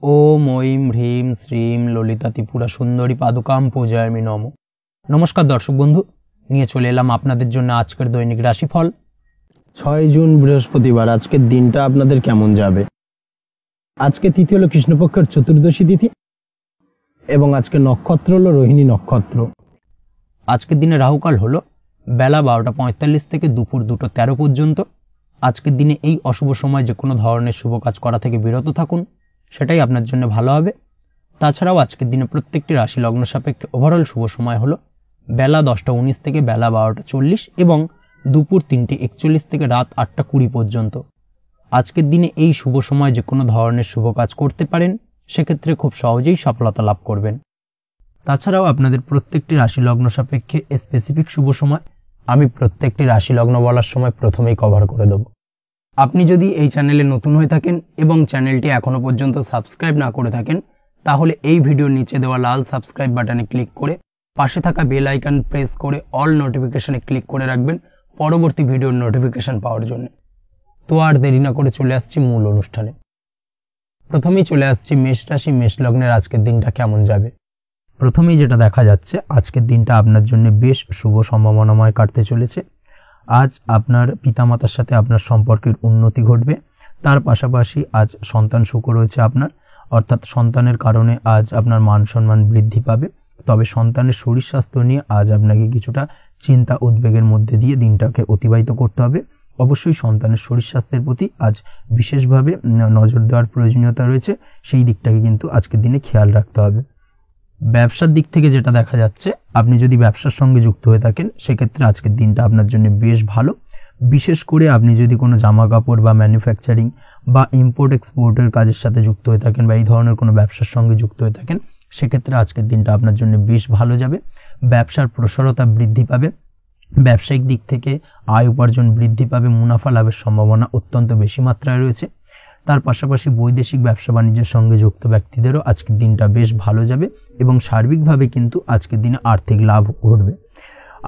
ওম ঐম হ্রিম শ্রীম ললিতা ত্রিপুরা সুন্দরী পাদুকাম পূজায়ামি নম। নমস্কার দর্শক বন্ধু, নিয়ে চলে এলাম আপনাদের জন্য আজকের দৈনিক রাশিফল। 6 জুন বৃহস্পতিবার। আজকের দিনটা আপনাদের কেমন যাবে? আজকে তিথি হলো কৃষ্ণপক্ষের চতুর্দশী তিথি এবং আজকে নক্ষত্র হলো রোহিণী নক্ষত্র। আজকের দিনে রাহুকাল হলো বেলা 12:45 থেকে দুপুর 2:13 পর্যন্ত। আজকের দিনে এই অশুভ সময় যে কোনো ধরনের শুভ কাজ করা থেকে বিরত থাকুন, সেটাই আপনার জন্য ভালো হবে। তাছাড়াও আজকের দিনে প্রত্যেকটি রাশি লগ্ন সাপেক্ষে ওভারঅল শুভ সময় হলো বেলা 10:19 থেকে বেলা 12:40 এবং দুপুর 3:41 থেকে রাত 8:20 পর্যন্ত। আজকের দিনে এই শুভ সময় যে কোনো ধরনের শুভ কাজ করতে পারেন, সেক্ষেত্রে খুব সহজেই সফলতা লাভ করবেন। তাছাড়াও আপনাদের প্রত্যেকটি রাশি লগ্ন সাপেক্ষে স্পেসিফিক শুভ সময় আমি প্রত্যেকটি রাশি লগ্ন বলার সময় প্রথমেই কভার করে দেব। আপনি যদি এই চ্যানেলে নতুন হয়ে থাকেন এবং চ্যানেলটি এখনো পর্যন্ত সাবস্ক্রাইব না করে থাকেন, তাহলে এই ভিডিওর নিচে দেওয়া লাল সাবস্ক্রাইব বাটনে ক্লিক করে পাশে থাকা বেল আইকন প্রেস করে অল নোটিফিকেশনে ক্লিক করে রাখবেন পরবর্তী ভিডিওর নোটিফিকেশন পাওয়ার জন্য। তো আর দেরি না করে চলে আসছি মূল অনুষ্ঠানে। প্রথমেই চলে আসছি মেষ রাশি, মেষ লগ্নের আজকের দিনটা কেমন যাবে। প্রথমেই যেটা দেখা যাচ্ছে, আজকের দিনটা আপনার জন্য বেশ শুভ সম্ভাবনাময় কাটতে চলেছে। আজ আপনার পিতামাতার সাথে আপনার সম্পর্কের উন্নতি ঘটবে। তার পাশাপাশি আজ সন্তান সুখ রয়েছে আপনার, অর্থাৎ সন্তানের কারণে আজ আপনার মান সম্মান বৃদ্ধি পাবে। তবে সন্তানের শরীর স্বাস্থ্য নিয়ে আজ আপনাকে কিছুটা চিন্তা উদ্বেগের মধ্যে দিয়ে দিনটাকে অতিবাহিত করতে হবে। অবশ্যই সন্তানের শরীর স্বাস্থ্যের প্রতি আজ বিশেষভাবে নজর দেওয়ার প্রয়োজনীয়তা রয়েছে, সেই দিকটাকে কিন্তু আজকের দিনে খেয়াল রাখতে হবে। ব্যবসার দিক থেকে যেটা দেখা যাচ্ছে, আপনি যদি ব্যবসার সঙ্গে যুক্ত হয়ে থাকেন, সেক্ষেত্রে আজকের দিনটা আপনার জন্য বেশ ভালো। বিশেষ করে আপনি যদি কোনো জামা কাপড় বা ম্যানুফ্যাকচারিং বা ইম্পোর্ট এক্সপোর্টের কাজের সাথে যুক্ত হয়ে থাকেন বা এই ধরনের কোনো ব্যবসার সঙ্গে যুক্ত হয়ে থাকেন, সেক্ষেত্রে আজকের দিনটা আপনার জন্য বেশ ভালো যাবে। ব্যবসার প্রসারতা বৃদ্ধি পাবে, ব্যবসায়িক দিক থেকে আয় উপার্জন বৃদ্ধি পাবে, মুনাফা লাভের সম্ভাবনা অত্যন্ত বেশি মাত্রায় রয়েছে। তার পাশাপাশি বৈদেশিক ব্যবসা বাণিজ্যের সঙ্গে যুক্ত ব্যক্তিদেরও আজকের দিনটা বেশ ভালো যাবে এবং সার্বিকভাবে কিন্তু আজকের দিনে আর্থিক লাভ ঘটবে।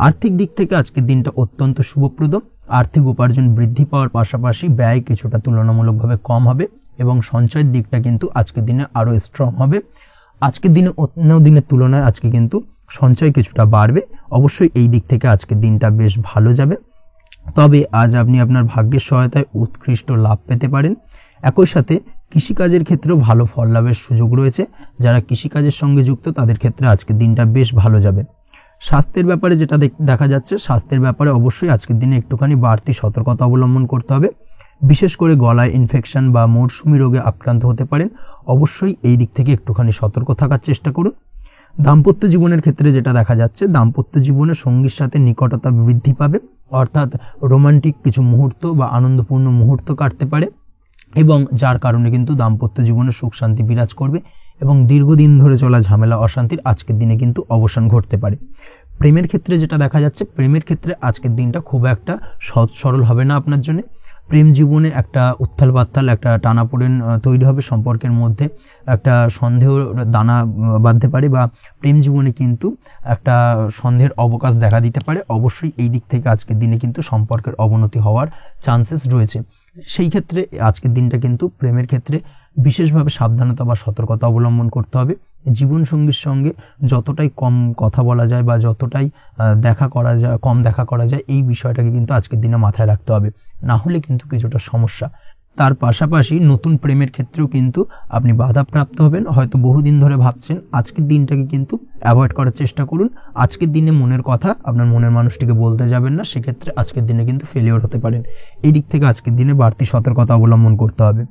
আর্থিক দিক থেকে আজকের দিনটা অত্যন্ত শুভপ্রদ। আর্থিক উপার্জন বৃদ্ধি পাওয়ার পাশাপাশি ব্যয় কিছুটা তুলনামূলকভাবে কম হবে এবং সঞ্চয়ের দিকটা কিন্তু আজকের দিনে আরো স্ট্রং হবে। আজকের দিনে অন্য দিনের তুলনায় আজকে কিন্তু সঞ্চয় কিছুটা বাড়বে। অবশ্যই এই দিক থেকে আজকের দিনটা বেশ ভালো যাবে। তবে আজ আপনি আপনার ভাগ্যের সহায়তায় উৎকৃষ্ট লাভ পেতে পারেন। একই সাথে কৃষিকাজের ক্ষেত্রেও ভালো ফল লাভের সুযোগ রয়েছে। যারা কৃষিকাজের সঙ্গে যুক্ত তাদের ক্ষেত্রে আজকের দিনটা বেশ ভালো যাবে। স্বাস্থ্যের ব্যাপারে যেটা দেখা যাচ্ছে, স্বাস্থ্যের ব্যাপারে অবশ্যই আজকের দিনে একটুখানি বাড়তি সতর্কতা অবলম্বন করতে হবে। বিশেষ করে গলায় ইনফেকশন বা মৌসুমী রোগে আক্রান্ত হতে পারেন, অবশ্যই এই দিক থেকে একটুখানি সতর্ক থাকার চেষ্টা করুন। দাম্পত্য জীবনের ক্ষেত্রে যেটা দেখা যাচ্ছে, দাম্পত্য জীবনে সঙ্গীর সাথে নিকটতা বৃদ্ধি পাবে, অর্থাৎ রোমান্টিক কিছু মুহূর্ত বা আনন্দপূর্ণ মুহূর্ত কাটতে পারে এবং যার কারণে কিন্তু দাম্পত্য জীবনে সুখ শান্তি বিরাজ করবে এবং দীর্ঘদিন ধরে চলা ঝামেলা অশান্তির আজকের দিনে কিন্তু অবসান ঘটতে পারে। প্রেমের ক্ষেত্রে যেটা দেখা যাচ্ছে, প্রেমের ক্ষেত্রে আজকের দিনটা খুব একটা সহজ সরল হবে না আপনার জন্য। প্রেম জীবনে একটা উত্থাল পাত্তাল একটা টানাপোড়েন তৈরি হবে, সম্পর্কের মধ্যে একটা সন্দেহ দানা বাঁধতে পারে বা প্রেম জীবনে কিন্তু একটা সন্দেহের অবকাশ দেখা দিতে পারে। অবশ্যই এই দিক থেকে আজকের দিনে কিন্তু সম্পর্কের অবনতি হওয়ার চান্সেস রয়েছে। সেই ক্ষেত্রে আজকের দিনটা কিন্তু প্রেমের ক্ষেত্রে বিশেষভাবে সাবধানতা বা সতর্কতা অবলম্বন করতে হবে। জীবন সঙ্গীর সঙ্গে যতটাই কম কথা বলা যায় বা যতটাই কম দেখা করা যায়, এই বিষয়টাকে কিন্তু আজকের দিনে মাথায় রাখতে হবে, না হলে কিন্তু কিছুটা সমস্যা। তার পাশাপাশি নতুন প্রেমের ক্ষেত্রেও কিন্তু আপনি বাধাপ্রাপ্ত হবেন। হয়তো বহুদিন ধরে ভাবছেন, আজকের দিনটাকে কিন্তু অ্যাভয়েড করার চেষ্টা করুন। আজকের দিনে মনের কথা আপনার মনের মানুষটিকে বলতে যাবেন না, সেক্ষেত্রে আজকের দিনে কিন্তু ফেলিওর হতে পারেন। এই দিক থেকে আজকের দিনে বাড়তি সতর্কতা অবলম্বন করতে হবে।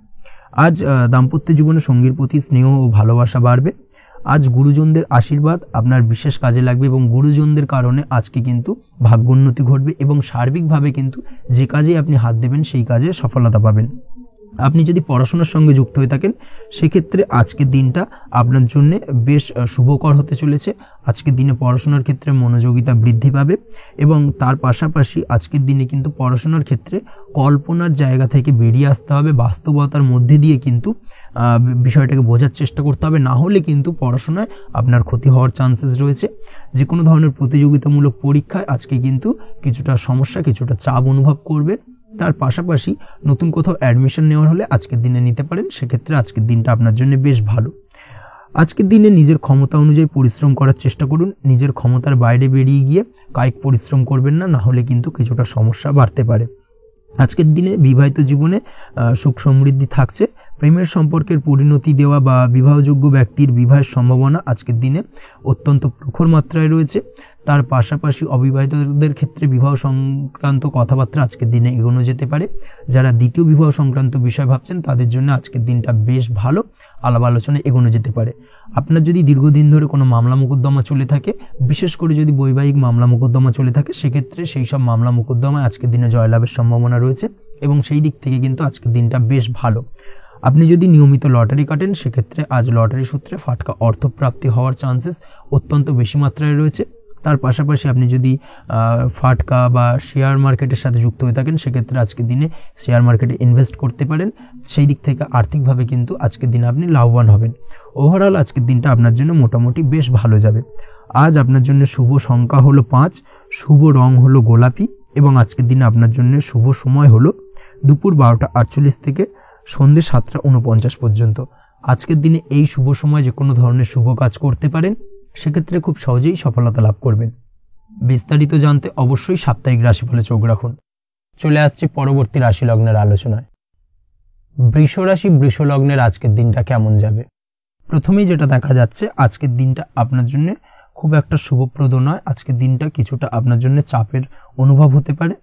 আজ দাম্পত্য জীবনে সঙ্গীর প্রতি স্নেহ ও ভালোবাসা বাড়বে। আজ গুরুজনদের আশীর্বাদ আপনার বিশেষ কাজে লাগবে এবং গুরুজনদের কারণে আজকে কিন্তু ভাগ্যোন্নতি ঘটবে এবং সার্বিকভাবে কিন্তু যে কাজে আপনি হাত দেবেন সেই কাজে সফলতা পাবেন। আপনি যদি পড়াশোনার সঙ্গে যুক্ত হয়ে থাকেন, সেক্ষেত্রে আজকের দিনটা আপনার জন্য বেশ শুভকর হতে চলেছে। আজকের দিনে পড়াশোনার ক্ষেত্রে মনোযোগিতা বৃদ্ধি পাবে এবং তার পাশাপাশি আজকের দিনে কিন্তু পড়াশোনার ক্ষেত্রে কল্পনার জায়গা থেকে বেরিয়ে আসতে হবে, বাস্তবতার মধ্যে দিয়ে কিন্তু বিষয়টাকে বোঝার চেষ্টা করতে হবে, না হলে কিন্তু পড়াশোনায় আপনার ক্ষতি হওয়ার চান্সেস রয়েছে। যে কোনো ধরনের প্রতিযোগিতামূলক পরীক্ষায় আজকে কিন্তু কিছুটা সমস্যা, কিছুটা চাপ অনুভব করবে। তার পাশাপাশি নতুন কোথাও অ্যাডমিশন নেওয়ার হলে আজকের দিনে নিতে পারেন, সেক্ষেত্রে আজকের দিনটা আপনার জন্য বেশ ভালো। আজকের দিনে নিজের ক্ষমতা অনুযায়ী পরিশ্রম করার চেষ্টা করুন, নিজের ক্ষমতার বাইরে বেরিয়ে গিয়ে কায়িক পরিশ্রম করবেন না, না হলে কিন্তু কিছুটা সমস্যা বাড়তে পারে। আজকের দিনে বিবাহিত জীবনে সুখ সমৃদ্ধি থাকছে। প্রেমের সম্পর্কের পরিণতি দেওয়া বা বিবাহযোগ্য ব্যক্তির বিবাহের সম্ভাবনা আজকের দিনে অত্যন্ত প্রখর মাত্রায় রয়েছে। তার পাশাপাশি অবিবাহিতদের ক্ষেত্রে বিবাহ সংক্রান্ত কথাবার্তা আজকের দিনে এগোনো যেতে পারে। যারা দ্বিতীয় বিবাহ সংক্রান্ত বিষয় ভাবছেন তাদের জন্য আজকের দিনটা বেশ ভালো, আলাপ আলোচনায় এগোনো যেতে পারে। আপনার যদি দীর্ঘদিন ধরে কোনো মামলা মোকদ্দমা চলে থাকে, বিশেষ করে যদি বৈবাহিক মামলা মোকদ্দমা চলে থাকে, সেক্ষেত্রে সেই সব মামলা মোকদ্দমায় আজকের দিনে জয়লাভের সম্ভাবনা রয়েছে এবং সেই দিক থেকে কিন্তু আজকের দিনটা বেশ ভালো। আপনি যদি নিয়মিত লটারি কাটেন, সেক্ষেত্রে আজ লটারি সূত্রে ফাটকা অর্থপ্রাপ্তি হওয়ার চান্সেস অত্যন্ত বেশি মাত্রায় রয়েছে। তার পাশাপাশি আপনি যদি ফাটকা বা শেয়ার মার্কেটের সাথে যুক্ত হয়ে থাকেন, সেক্ষেত্রে আজকের দিনে শেয়ার মার্কেটে ইনভেস্ট করতে পারেন। সেই দিক থেকে আর্থিকভাবে কিন্তু আজকের দিনে আপনি লাভবান হবেন। ওভারঅল আজকের দিনটা আপনার জন্য মোটামুটি বেশ ভালো যাবে। আজ আপনার জন্য শুভ সংখ্যা হলো 5, শুভ রং হলো গোলাপি এবং আজকের দিনে আপনার জন্য শুভ সময় হলো দুপুর 12:48 থেকে সন্ধ্যে 7:49 পর্যন্ত। আজকের দিনে এই শুভ সময় যে কোনো ধরনের শুভ কাজ করতে পারেন, সেক্ষেত্রে খুব সহজেই সফলতা লাভ করবেন। বিস্তারিত জানতে অবশ্যই সাপ্তাহিক রাশিফলে চোখ রাখুন। চলে আসছি পরবর্তী রাশি লগ্নের আলোচনায়। বৃষ রাশি, বৃষ লগ্নের আজকের দিনটা কেমন যাবে? প্রথমেই যেটা দেখা যাচ্ছে, আজকের দিনটা আপনার জন্য খুব একটা শুভপ্রদ নয়। আজকের দিনটা কিছুটা আপনার জন্য চাপের অনুভব হতে পারে।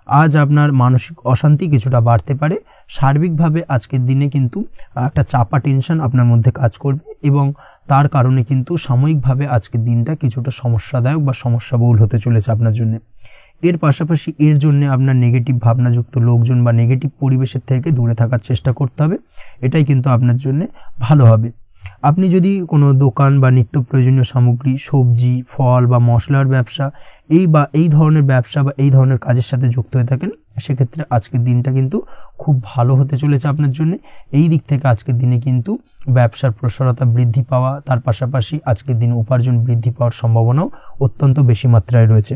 আজ আপনার মানসিক অশান্তি কিছুটা বাড়তে পারে। সার্বিকভাবে আজকের দিনে কিন্তু একটা চাপা টেনশন আপনার মধ্যে কাজ করবে এবং তার কারণে কিন্তু সাময়িকভাবে আজকের দিনটা কিছুটা সমস্যাদায়ক বা সমস্যাবহুল হতে চলেছে আপনার জন্য। এর পাশাপাশি এর জন্য আপনার নেগেটিভ ভাবনাযুক্ত লোকজন বা নেগেটিভ পরিবেশের থেকে দূরে থাকার চেষ্টা করতে হবে। এটাই কিন্তু আপনার জন্য ভালো হবে। আপনি যদি কোনো দোকান বা নিত্য প্রয়োজনীয় সামগ্রী, সবজি, ফল বা মশলার ব্যবসা এই ধরনের ব্যবসা বা এই ধরনের কাজের সাথে যুক্ত হয়ে থাকেন, সেক্ষেত্রে আজকের দিনটা কিন্তু খুব ভালো হতে চলেছে আপনার জন্য। এই দিক থেকে আজকের দিনে কিন্তু ব্যবসার প্রসারতা বৃদ্ধি পাওয়া, তার পাশাপাশি আজকের দিনে উপার্জন বৃদ্ধি পাওয়ার সম্ভাবনাও অত্যন্ত বেশি মাত্রায় রয়েছে।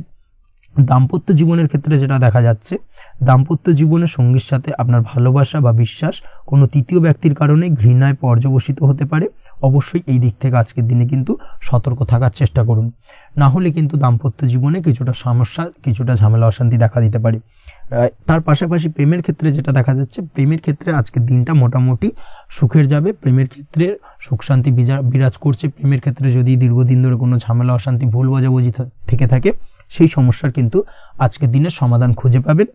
দাম্পত্য জীবনের ক্ষেত্রে যেটা দেখা যাচ্ছে, দাম্পত্য জীবনে সঙ্গীর সাথে আপনার ভালোবাসা বা বিশ্বাস কোনো তৃতীয় ব্যক্তির কারণে ঘৃণায় পর্যবসিত হতে পারে। অবশ্যই এই দিক থেকে আজকের দিনে কিন্তু সতর্ক থাকার চেষ্টা করুন, না হলে কিন্তু দাম্পত্য জীবনে কিছুটা সমস্যা, কিছুটা ঝামেলা অশান্তি দেখা দিতে পারে। তার পাশাপাশি প্রেমের ক্ষেত্রে যেটা দেখা যাচ্ছে, প্রেমের ক্ষেত্রে আজকের দিনটা মোটামুটি সুখের যাবে। প্রেমের ক্ষেত্রে সুখ শান্তি বিরাজ করছে। প্রেমের ক্ষেত্রে যদি দীর্ঘদিন ধরে কোনো ঝামেলা অশান্তি, ভুল বোঝাবুঝি থেকে থাকে, সেই সমস্যার কিন্তু আজকের দিনে সমাধান খুঁজে পাবেন।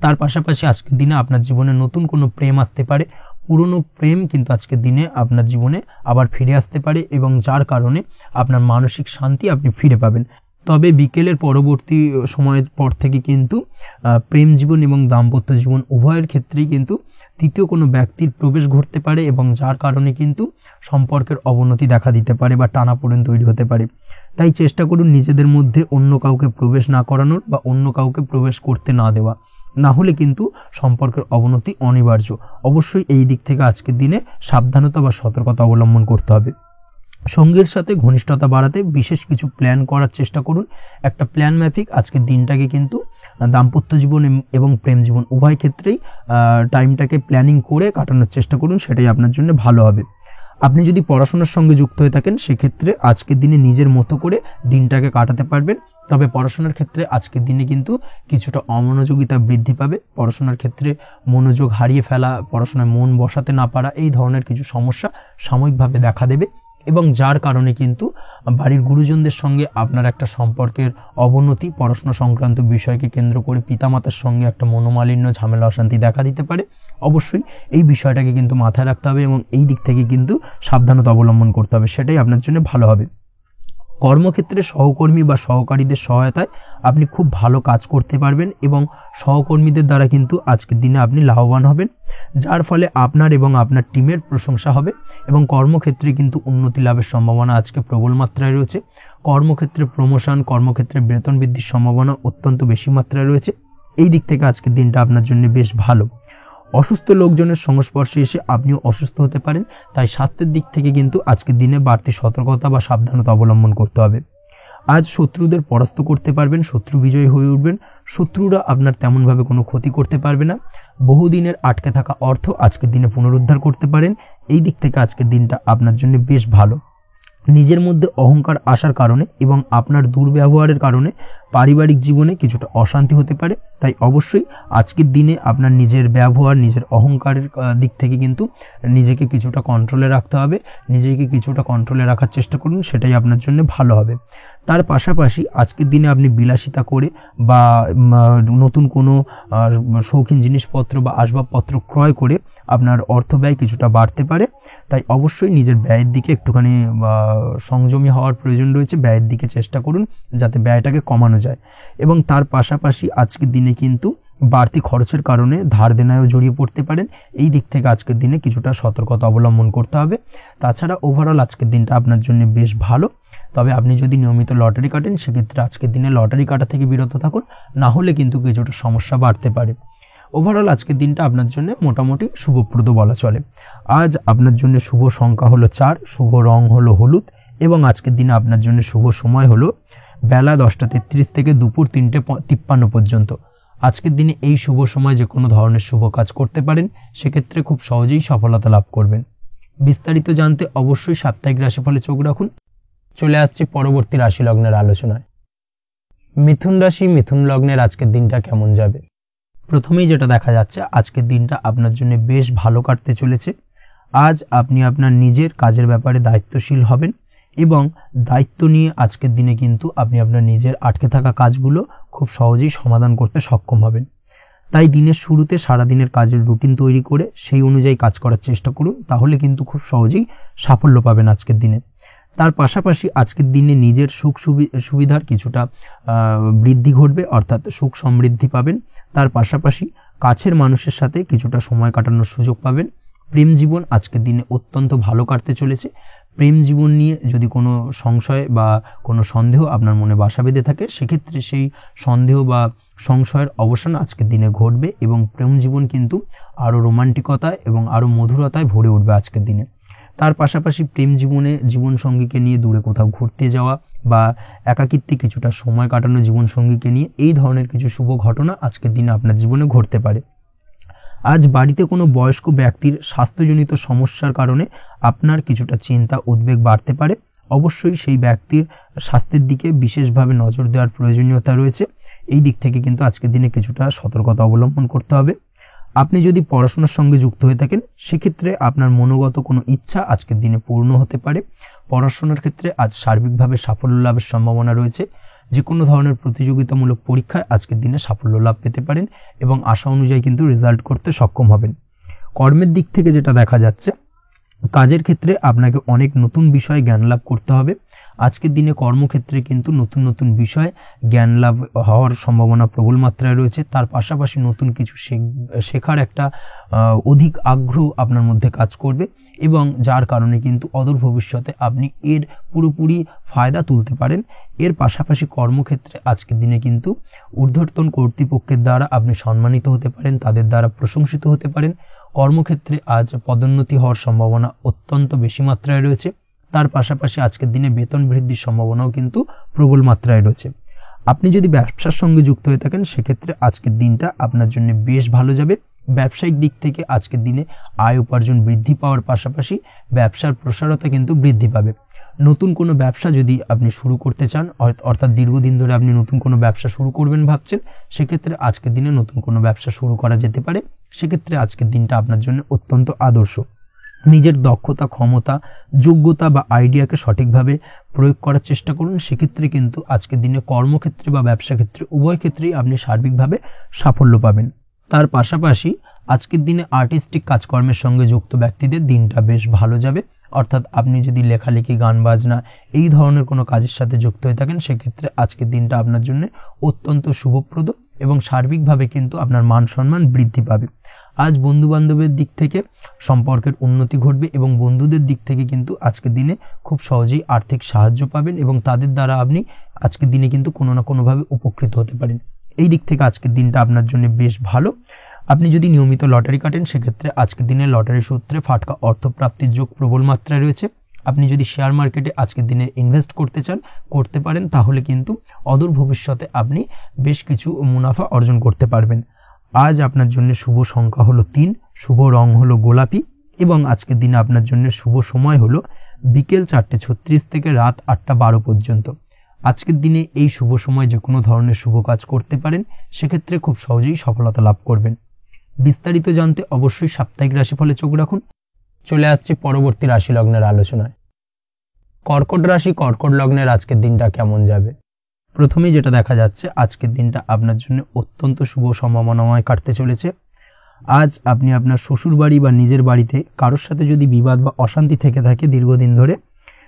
তার পাশাপাশি আজকের দিনে আপনার জীবনে নতুন কোনো প্রেম আসতে পারে। পুরনো প্রেম কিন্তু আজকের দিনে আপনার জীবনে আবার ফিরে আসতে পারে এবং যার কারণে আপনার মানসিক শান্তি আপনি ফিরে পাবেন। তবে বিকেলের পরবর্তী সময়ের পর থেকে কিন্তু প্রেম জীবন এবং দাম্পত্য জীবন উভয়ের ক্ষেত্রেই কিন্তু তৃতীয় কোনো ব্যক্তির প্রবেশ ঘটতে পারে এবং যার কারণে কিন্তু সম্পর্কের অবনতি দেখা দিতে পারে বা টানাপোড়েন তৈরি হতে পারে। তাই চেষ্টা করুন নিজেদের মধ্যে অন্য কাউকে প্রবেশ না করানোর বা অন্য কাউকে প্রবেশ করতে না দেওয়া, না হলে কিন্তু সম্পর্কের অবনতি অনিবার্য। অবশ্যই এই দিক থেকে আজকের দিনে সাবধানতা বা সতর্কতা অবলম্বন করতে হবে। সঙ্গীর সাথে ঘনিষ্ঠতা বাড়াতে বিশেষ কিছু প্ল্যান করার চেষ্টা করুন। একটা প্ল্যান মাফিক আজকের দিনটাকে কিন্তু দাম্পত্য জীবন এবং প্রেম জীবন উভয় ক্ষেত্রেই টাইমটাকে প্ল্যানিং করে কাটানোর চেষ্টা করুন, সেটাই আপনার জন্য ভালো হবে। আপনি যদি পড়াশোনার সঙ্গে যুক্ত হয়ে থাকেন, সেক্ষেত্রে আজকের দিনে নিজের মতো করে দিনটাকে কাটাতে পারবেন। তবে পড়াশোনার ক্ষেত্রে আজকের দিনে কিন্তু কিছুটা অমনোযোগিতা বৃদ্ধি পাবে। পড়াশোনার ক্ষেত্রে মনোযোগ হারিয়ে ফেলা, পড়াশোনায় মন বসাতে না পারা, এই ধরনের কিছু সমস্যা সাময়িকভাবে দেখা দেবে এবং যার কারণে কিন্তু বাড়ির গুরুজনদের সঙ্গে আপনার একটা সম্পর্কের অবনতি, পড়াশোনা সংক্রান্ত বিষয়কে কেন্দ্র করে পিতামাতার সঙ্গে একটা মনোমালিন্য, ঝামেলা অশান্তি দেখা দিতে পারে। অবশ্যই এই বিষয়টাকে কিন্তু মাথায় রাখতে হবে এবং এই দিক থেকে কিন্তু সাবধানতা অবলম্বন করতে হবে, সেটাই আপনার জন্য ভালো হবে। কর্মক্ষেত্রে সহকর্মী বা সহকারীদের সহায়তায় আপনি খুব ভালো কাজ করতে পারবেন এবং সহকর্মীদের দ্বারা কিন্তু আজকের দিনে আপনি লাভবান হবেন, যার ফলে আপনার এবং আপনার টিমের প্রশংসা হবে এবং কর্মক্ষেত্রে কিন্তু উন্নতি লাভের সম্ভাবনা আজকে প্রবল মাত্রায় রয়েছে। কর্মক্ষেত্রে প্রমোশন, কর্মক্ষেত্রে বেতন বৃদ্ধির সম্ভাবনা অত্যন্ত বেশি মাত্রায় রয়েছে। এই দিক থেকে আজকের দিনটা আপনার জন্য বেশ ভালো। অসুস্থ লোকজনের সংস্পর্শে এসে আপনিও অসুস্থ হতে পারেন, তাই স্বাস্থ্যের দিক থেকে কিন্তু আজকের দিনে বাড়তি সতর্কতা বা সাবধানতা অবলম্বন করতে হবে। আজ শত্রুদের পরাস্ত করতে পারবেন, শত্রু বিজয়ী হয়ে উঠবেন। শত্রুরা আপনার তেমনভাবে কোনো ক্ষতি করতে পারবে না। বহুদিনের আটকে থাকা অর্থ আজকের দিনে পুনরুদ্ধার করতে পারেন। এই দিক থেকে আজকের দিনটা আপনার জন্য বেশ ভালো। নিজের মধ্যে অহংকার আসার কারণে এবং আপনার দুর্ব্যবহারের কারণে পারিবারিক জীবনে কিছুটা অশান্তি হতে পারে। তাই অবশ্যই আজকের দিনে আপনার নিজের ব্যবহার, নিজের অহংকারের দিক থেকে কিন্তু নিজেকে কিছুটা কন্ট্রোলে রাখতে হবে। নিজেকে কিছুটা কন্ট্রোলে রাখার চেষ্টা করুন, সেটাই আপনার জন্য ভালো হবে। তার পাশাপাশি আজকের দিনে আপনি বিলাসিতা করে বা নতুন কোনো শৌখিন জিনিসপত্র বা আসবাবপত্র ক্রয় করে আপনার অর্থ ব্যয় কিছুটা বাড়তে পারে। তাই অবশ্যই নিজের ব্যয়ের দিকে একটুখানি সংযমী হওয়ার প্রয়োজন রয়েছে। ব্যয়ের দিকে চেষ্টা করুন যাতে ব্যয়টাকে কমানো যায়। এবং তার পাশাপাশি আজকের দিনে কিন্তু বাড়তি খরচের কারণে ধার দেনায়ও জড়িয়ে পড়তে পারেন। এই দিক থেকে আজকের দিনে কিছুটা সতর্কতা অবলম্বন করতে হবে। তাছাড়া ওভারঅল আজকের দিনটা আপনার জন্য বেশ ভালো। তবে আপনি যদি নিয়মিত লটারি কাটেন সেক্ষেত্রে আজকের দিনে লটারি কাটা থেকে বিরত থাকুন, না হলে কিন্তু কিছুটা সমস্যা বাড়তে পারে। ওভারঅল আজকের দিনটা আপনার জন্য মোটামুটি শুভপ্রদ বলা চলে। আজ আপনার জন্য শুভ সংখ্যা হলো 4, শুভ রং হলো হলুদ এবং আজকের দিনে আপনার জন্য শুভ সময় হলো বেলা 10:33 থেকে দুপুর 3:53 পর্যন্ত। আজকের দিনে এই শুভ সময় যে কোনো ধরনের শুভ কাজ করতে পারেন, সেক্ষেত্রে খুব সহজেই সফলতা লাভ করবেন। বিস্তারিত জানতে অবশ্যই সাপ্তাহিক রাশিফলে চোখ রাখুন। চলে আসছে পরবর্তী রাশি লগ্নের আলোচনায়। মিথুন রাশি, মিথুন লগ্নের আজকের দিনটা কেমন যাবে? প্রথমেই যেটা দেখা যাচ্ছে, আজকের দিনটা আপনার জন্য বেশ ভালো কাটতে চলেছে। আজ আপনি আপনার নিজের কাজের ব্যাপারে দায়িত্বশীল হবেন এবং দায়িত্ব নিয়ে আজকের দিনে কিন্তু আপনি আপনার নিজের আটকে থাকা কাজগুলো খুব সহজেই সমাধান করতে সক্ষম হবেন। তাই দিনের শুরুতে সারাদিনের কাজের রুটিন তৈরি করে সেই অনুযায়ী কাজ করার চেষ্টা করুন, তাহলে কিন্তু খুব সহজেই সাফল্য পাবেন আজকের দিনে। তার পাশাপাশি আজকের দিনে নিজের সুখ সুবিধার কিছুটা বৃদ্ধি ঘটবে, অর্থাৎ সুখ সমৃদ্ধি পাবেন। তার পাশাপাশি কাছের মানুষের সাথে কিছুটা সময় কাটানোর সুযোগ পাবেন। প্রেম জীবন আজকের দিনে অত্যন্ত ভালো কাটতে চলেছে। প্রেম জীবন নিয়ে যদি কোনো সংশয় বা কোনো সন্দেহ আপনার মনে বাসা বেঁধে থাকে, সেক্ষেত্রে সেই সন্দেহ বা সংশয়ের অবসান আজকের দিনে ঘটবে এবং প্রেম জীবন কিন্তু আরও রোমান্টিকতায় এবং আরও মধুরতায় ভরে উঠবে আজকের দিনে। তার পাশাপাশি প্রেম জীবনে জীবনসঙ্গীকে নিয়ে দূরে কোথাও ঘুরতে যাওয়া বা একাকিত্বে কিছুটা সময় কাটানো জীবনসঙ্গীকে নিয়ে, এই ধরনের কিছু শুভ ঘটনা আজকের দিনে আপনার জীবনে ঘটতে পারে। আজ বাড়িতে কোনো বয়স্ক ব্যক্তির স্বাস্থ্যজনিত সমস্যার কারণে আপনার কিছুটা চিন্তা উদ্বেগ বাড়তে পারে। অবশ্যই সেই ব্যক্তির স্বাস্থ্যের দিকে বিশেষভাবে নজর দেওয়ার প্রয়োজনীয়তা রয়েছে। এই দিক থেকে কিন্তু আজকের দিনে কিছুটা সতর্কতা অবলম্বন করতে হবে। আপনি যদি পড়াশোনার সঙ্গে যুক্ত হয়ে থাকেন, সেক্ষেত্রে আপনার মনোগত কোনো ইচ্ছা আজকের দিনে পূর্ণ হতে পারে। পড়াশোনার ক্ষেত্রে আজ সার্বিকভাবে সাফল্য লাভের সম্ভাবনা রয়েছে। যে কোনো ধরনের প্রতিযোগিতামূলক পরীক্ষায় আজকের দিনে সাফল্য লাভ পেতে পারেন এবং আশা অনুযায়ী কিন্তু রেজাল্ট করতে সক্ষম হবেন। কর্মের দিক থেকে যেটা দেখা যাচ্ছে, কাজের ক্ষেত্রে আপনাকে অনেক নতুন বিষয়ে জ্ঞান লাভ করতে হবে। আজকের দিনে কর্মক্ষেত্রে কিন্তু নতুন নতুন বিষয় জ্ঞান লাভ হওয়ার সম্ভাবনা প্রবল মাত্রায় রয়েছে। তার পাশাপাশি নতুন কিছু শেখার একটা অধিক আগ্রহ আপনার মধ্যে কাজ করবে এবং যার কারণে কিন্তু অদূর ভবিষ্যতে আপনি এর পুরোপুরি ফায়দা তুলতে পারেন। এর পাশাপাশি কর্মক্ষেত্রে আজকের দিনে কিন্তু ঊর্ধ্বতন কর্তৃপক্ষের দ্বারা আপনি সম্মানিত হতে পারেন, তাদের দ্বারা প্রশংসিত হতে পারেন। কর্মক্ষেত্রে আজ পদোন্নতি হওয়ার সম্ভাবনা অত্যন্ত বেশি মাত্রায় রয়েছে। তার পাশাপাশি আজকের দিনে বেতন বৃদ্ধির সম্ভাবনাও কিন্তু প্রবল মাত্রায় রয়েছে। আপনি যদি ব্যবসার সঙ্গে যুক্ত হয়ে থাকেন, সেক্ষেত্রে আজকের দিনটা আপনার জন্য বেশ ভালো যাবে। ব্যবসায়িক দিক থেকে আজকের দিনে আয় উপার্জন বৃদ্ধি পাওয়ার পাশাপাশি ব্যবসার প্রসারতা কিন্তু বৃদ্ধি পাবে। নতুন কোনো ব্যবসা যদি আপনি শুরু করতে চান, অর্থাৎ দীর্ঘদিন ধরে আপনি নতুন কোনো ব্যবসা শুরু করবেন ভাবছেন, সেক্ষেত্রে আজকের দিনে নতুন কোনো ব্যবসা শুরু করা যেতে পারে। সেক্ষেত্রে আজকের দিনটা আপনার জন্য অত্যন্ত আদর্শ। নিজের দক্ষতা, ক্ষমতা, যোগ্যতা বা আইডিয়াকে সঠিকভাবে প্রয়োগ করার চেষ্টা করুন। সেক্ষেত্রে কিন্তু আজকের দিনে কর্মক্ষেত্রে বা ব্যবসা ক্ষেত্রে উভয় ক্ষেত্রেই আপনি সার্বিকভাবে সাফল্য পাবেন। তার পাশাপাশি আজকের দিনে আর্টিস্টিক কাজকর্মের সঙ্গে যুক্ত ব্যক্তিদের দিনটা বেশ ভালো যাবে। অর্থাৎ আপনি যদি লেখালেখি, গান বাজনা এই ধরনের কোনো কাজের সাথে যুক্ত হয়ে থাকেন, সেক্ষেত্রে আজকের দিনটা আপনার জন্য অত্যন্ত শুভপ্রদ এবং সার্বিকভাবে কিন্তু আপনার মান সম্মান বৃদ্ধি পাবে। আজ বন্ধু বান্ধবের দিক থেকে সম্পর্কের উন্নতি ঘটবে এবং বন্ধুদের দিক থেকে কিন্তু আজকের দিনে খুব সহজেই আর্থিক সাহায্য পাবেন এবং তাদের দ্বারা আপনি আজকের দিনে কিন্তু কোনো না কোনোভাবে উপকৃত হতে পারেন। এই দিক থেকে আজকের দিনটা আপনার জন্য বেশ ভালো। আপনি যদি নিয়মিত লটারি কাটেন, সেক্ষেত্রে আজকের দিনে লটারি সূত্রে ফাটকা অর্থপ্রাপ্তির যোগ প্রবল মাত্রায় রয়েছে। আপনি যদি শেয়ার মার্কেটে আজকের দিনে ইনভেস্ট করতে চান করতে পারেন, তাহলে কিন্তু অদূর ভবিষ্যতে আপনি বেশ কিছু মুনাফা অর্জন করতে পারবেন। আজ আপনার জন্য শুভ সংখ্যা হলো 3, শুভ রং হলো গোলাপি এবং আজকের দিনে আপনার জন্য শুভ সময় হলো বিকেল 4:36 থেকে রাত 8:12 পর্যন্ত। আজকের দিনে এই শুভ সময় যে কোনো ধরনের শুভ কাজ করতে পারেন, সেক্ষেত্রে খুব সহজেই সফলতা লাভ করবেন। বিস্তারিত জানতে অবশ্যই সাপ্তাহিক রাশিফলে চোখ রাখুন। চলে আসছে পরবর্তী রাশি লগ্নের আলোচনায়। কর্কট রাশি, কর্কট লগ্নের আজকের দিনটা কেমন যাবে? প্রথমেই যেটা দেখা যাচ্ছে, আজকের দিনটা আপনার জন্য অত্যন্ত শুভ সম্ভাবনাময় কাটতে চলেছে। আজ আপনি আপনার শ্বশুর বাড়ি বা নিজের বাড়িতে কারোর সাথে যদি বিবাদ বা অশান্তি থেকে থাকে দীর্ঘদিন ধরে,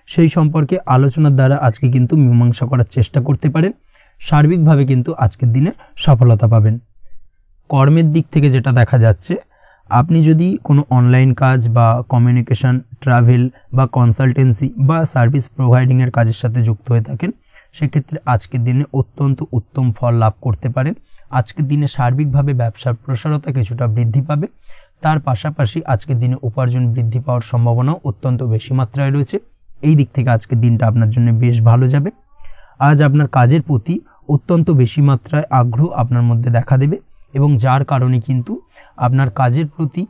সেই সম্পর্কে আলোচনার দ্বারা আজকে কিন্তু মীমাংসা করার চেষ্টা করতে পারেন। সার্বিকভাবে কিন্তু আজকের দিনে সফলতা পাবেন। কর্মের দিক থেকে যেটা দেখা যাচ্ছে, আপনি যদি কোনো অনলাইন কাজ বা কমিউনিকেশন, ট্রাভেল বা কনসালটেন্সি বা সার্ভিস প্রোভাইডিংয়ের কাজের সাথে যুক্ত হয়ে থাকেন, সেক্ষেত্রে আজকের দিনে অত্যন্ত উত্তম ফল লাভ করতে পারেন। আজকের দিনে সার্বিকভাবে ব্যবসার প্রসারতা কিছুটা বৃদ্ধি পাবে। তার পাশাপাশি আজকের দিনে উপার্জন বৃদ্ধি পাওয়ার সম্ভাবনাও অত্যন্ত বেশি মাত্রায় রয়েছে। এই দিক থেকে আজকের দিনটা আপনার জন্য বেশ ভালো যাবে। আজ আপনার কাজের প্রতি অত্যন্ত বেশি মাত্রায় আগ্রহ আপনার মধ্যে দেখা দেবে এবং যার কারণে কিন্তু আপনার কাজের প্রতি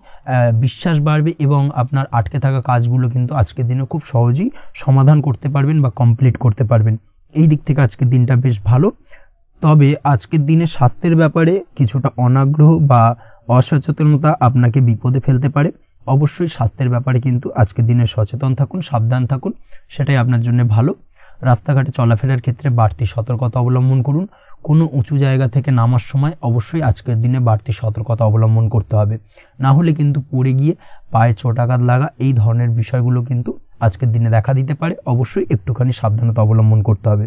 বিশ্বাস বাড়বে এবং আপনার আটকে থাকা কাজগুলো কিন্তু আজকের দিনে খুব সহজেই সমাধান করতে পারবেন বা কমপ্লিট করতে পারবেন। এই দিক থেকে আজকের দিনটা বেশ ভালো। তবে আজকের দিনে স্বাস্থ্যের ব্যাপারে কিছুটা অনাগ্রহ বা অসচেতনতা আপনাকে বিপদে ফেলতে পারে। অবশ্যই স্বাস্থ্যের ব্যাপারে কিন্তু আজকের দিনে সচেতন থাকুন, সাবধান থাকুন, সেটাই আপনার জন্য ভালো। রাস্তাঘাটে চলাফেরার ক্ষেত্রে বাড়তি সতর্কতা অবলম্বন করুন। কোনো উঁচু জায়গা থেকে নামার সময় অবশ্যই আজকের দিনে বাড়তি সতর্কতা অবলম্বন করতে হবে, না হলে কিন্তু পড়ে গিয়ে পায়ে চোটাঘাত লাগা এই ধরনের বিষয়গুলো কিন্তু আজকের দিনে দেখা দিতে পারে। অবশ্যই একটুখানি সাবধানতা অবলম্বন করতে হবে।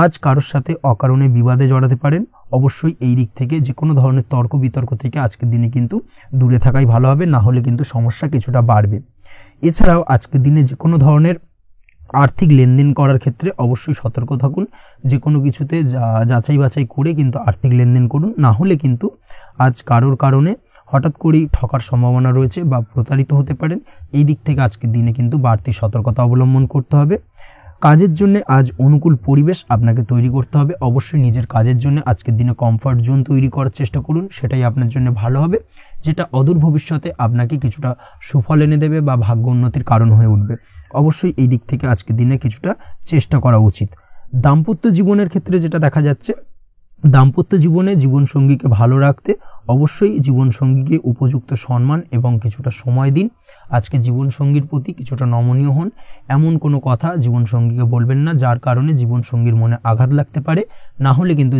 আজ কারোর সাথে অকারণে বিবাদে জড়াতে পারেন। অবশ্যই এই দিক থেকে যে কোনো ধরনের তর্ক বিতর্ক থেকে আজকের দিনে কিন্তু দূরে থাকাই ভালো হবে, না হলে কিন্তু সমস্যা কিছুটা বাড়বে। এছাড়াও আজকের দিনে যে কোনো ধরনের আর্থিক লেনদেন করার ক্ষেত্রে অবশ্যই সতর্ক থাকুন। যে কোনো কিছুতে যাচাই বাছাই করে কিন্তু আর্থিক লেনদেন করুন, না হলে কিন্তু আজ কারোর কারণে হঠাৎ করেই ঠকার সম্ভাবনা রয়েছে বা প্রতারিত হতে পারেন। এই দিক থেকে আজকের দিনে কিন্তু বাড়তি সতর্কতা অবলম্বন করতে হবে। কাজের জন্য আজ অনুকূল পরিবেশ আপনাকে তৈরি করতে হবে। অবশ্যই নিজের কাজের জন্য আজকের দিনে কমফর্ট জোন তৈরি করার চেষ্টা করুন, সেটাই আপনার জন্য ভালো হবে, যেটা অদূর ভবিষ্যতে আপনাকে কিছুটা সুফল এনে দেবে বা ভাগ্য উন্নতির কারণ হয়ে উঠবে। অবশ্যই এই দিক থেকে আজকের দিনে কিছুটা চেষ্টা করা উচিত। দাম্পত্য জীবনের ক্ষেত্রে যেটা দেখা যাচ্ছে, দাম্পত্য জীবনে জীবনসঙ্গীকে ভালো রাখতে অবশ্যই জীবনসঙ্গীকে উপযুক্ত সম্মান এবং কিছুটা সময় দিন। আজকে জীবনসঙ্গীর প্রতি কিছুটা নমনীয় হন। এমন কোনো কথা জীবনসঙ্গীকে বলবেন না যার কারণে জীবনসঙ্গীর মনে আঘাত লাগতে পারে, না হলে কিন্তু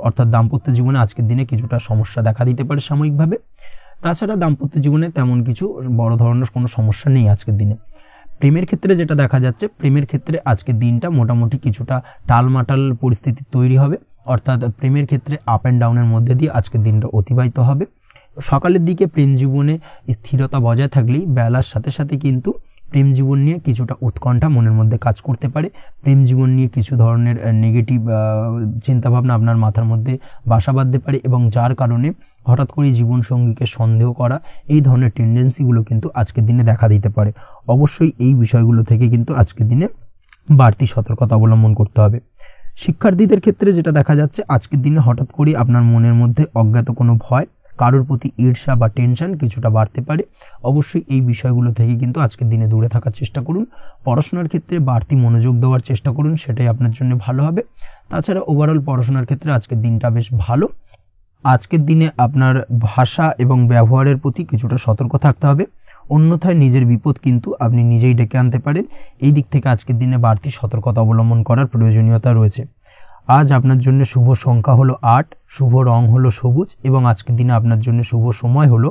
অর্থাৎ দাম্পত্য জীবনে আজকের দিনে কিছুটা সমস্যা দেখা দিতে পারে সাময়িকভাবে। তাছাড়া দাম্পত্য জীবনে তেমন কিছু বড় ধরনের কোনো সমস্যা নেই আজকের দিনে। প্রেমের ক্ষেত্রে যেটা দেখা যাচ্ছে, প্রেমের ক্ষেত্রে আজকের দিনটা মোটামুটি কিছুটা টালমাটাল পরিস্থিতি তৈরি হবে, অর্থাৎ প্রেমের ক্ষেত্রে আপ অ্যান্ড ডাউনের মধ্যে দিয়ে আজকের দিনটা অতিবাহিত হবে। সকালের দিকে প্রেম জীবনে স্থিরতা বজায় থাকলেই বেলার সাথে সাথে কিন্তু প্রেম জীবন নিয়ে কিছুটা উৎকণ্ঠা মনের মধ্যে কাজ করতে পারে। প্রেম জীবন নিয়ে কিছু ধরনের নেগেটিভ চিন্তাভাবনা আপনার মাথার মধ্যে বাসা বাঁধতে পারে এবং যার কারণে হঠাৎ করে জীবনসঙ্গীকে সন্দেহ করা এই ধরনের টেন্ডেন্সিগুলো কিন্তু আজকের দিনে দেখা দিতে পারে। অবশ্যই এই বিষয়গুলো থেকে কিন্তু আজকের দিনে বাড়তি সতর্কতা অবলম্বন করতে হবে। শিক্ষার্থীদের ক্ষেত্রে যেটা দেখা যাচ্ছে, আজকের দিনে হঠাৎ করে আপনার মনের মধ্যে অজ্ঞাত কোনো ভয়, কারোর প্রতি ঈর্ষা বা টেনশন কিছুটা বাড়তে পারে। অবশ্যই এই বিষয়গুলো থেকে কিন্তু আজকের দিনে দূরে থাকার চেষ্টা করুন। পড়াশোনার ক্ষেত্রে বাড়তি মনোযোগ দেওয়ার চেষ্টা করুন, সেটাই আপনার জন্য ভালো হবে। তাছাড়া ওভারঅল পড়াশোনার ক্ষেত্রে আজকের দিনটা বেশ ভালো। আজকের দিনে আপনার ভাষা এবং ব্যবহারের প্রতি কিছুটা সতর্ক থাকতে হবে, অন্যথায় নিজের বিপদ কিন্তু আপনি নিজেই ডেকে আনতে পারেন। এই দিক থেকে আজকের দিনে বাড়তি সতর্কতা অবলম্বন করার প্রয়োজনীয়তা রয়েছে। আজ আপনার জন্য শুভ সংখ্যা হলো 8, শুভ রং হলো সবুজ এবং আজকের দিনে আপনার জন্য শুভ সময় হলো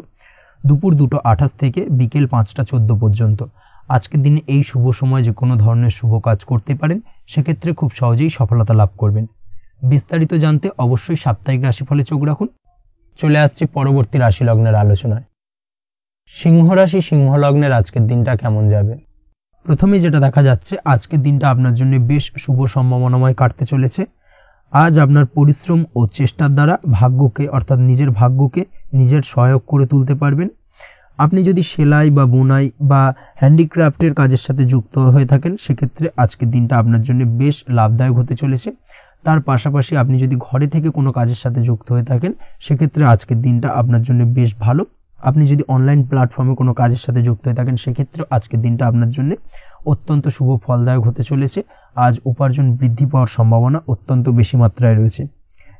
দুপুর 2:28 থেকে বিকেল 5:14 পর্যন্ত। আজকের দিনে এই শুভ সময় যে কোনো ধরনের শুভ কাজ করতে পারেন, সেক্ষেত্রে খুব সহজেই সফলতা লাভ করবেন। বিস্তারিত জানতে অবশ্যই সাপ্তাহিক রাশিফলে চোখ রাখুন। চলে আসছে পরবর্তী রাশি লগ্নের আলোচনায়। সিংহ রাশি, সিংহ লগ্নের আজকের দিনটা কেমন যাবে? প্রথমে যেটা দেখা যাচ্ছে, আজকের দিনটা আপনার জন্য বেশ শুভ সম্ভাবনাময় কাটতে চলেছে। আজ আপনার পরিশ্রম ও চেষ্টার দ্বারা ভাগ্যকে অর্থাৎ নিজের ভাগ্যকে নিজের সহায়ক করে তুলতে পারবেন। আপনি যদি সেলাই বা বোনাই বা হ্যান্ডিক্রাফটের কাজের সাথে যুক্ত হয়ে থাকেন সেক্ষেত্রে আজকের দিনটা আপনার জন্য বেশ লাভদায়ক হতে চলেছে। তার পাশাপাশি আপনি যদি ঘরে থেকে কোনো কাজের সাথে যুক্ত হয়ে থাকেন সেক্ষেত্রে আজকের দিনটা আপনার জন্য বেশ ভালো। আপনি যদি অনলাইন প্ল্যাটফর্মে কোনো কাজের সাথে যুক্ত হয়ে থাকেন সেক্ষেত্রে আজকের দিনটা আপনার জন্য অত্যন্ত শুভ ফলদায়ক হতে চলেছে। আজ উপার্জন বৃদ্ধি পাওয়ার সম্ভাবনা অত্যন্ত বেশি মাত্রায় রয়েছে।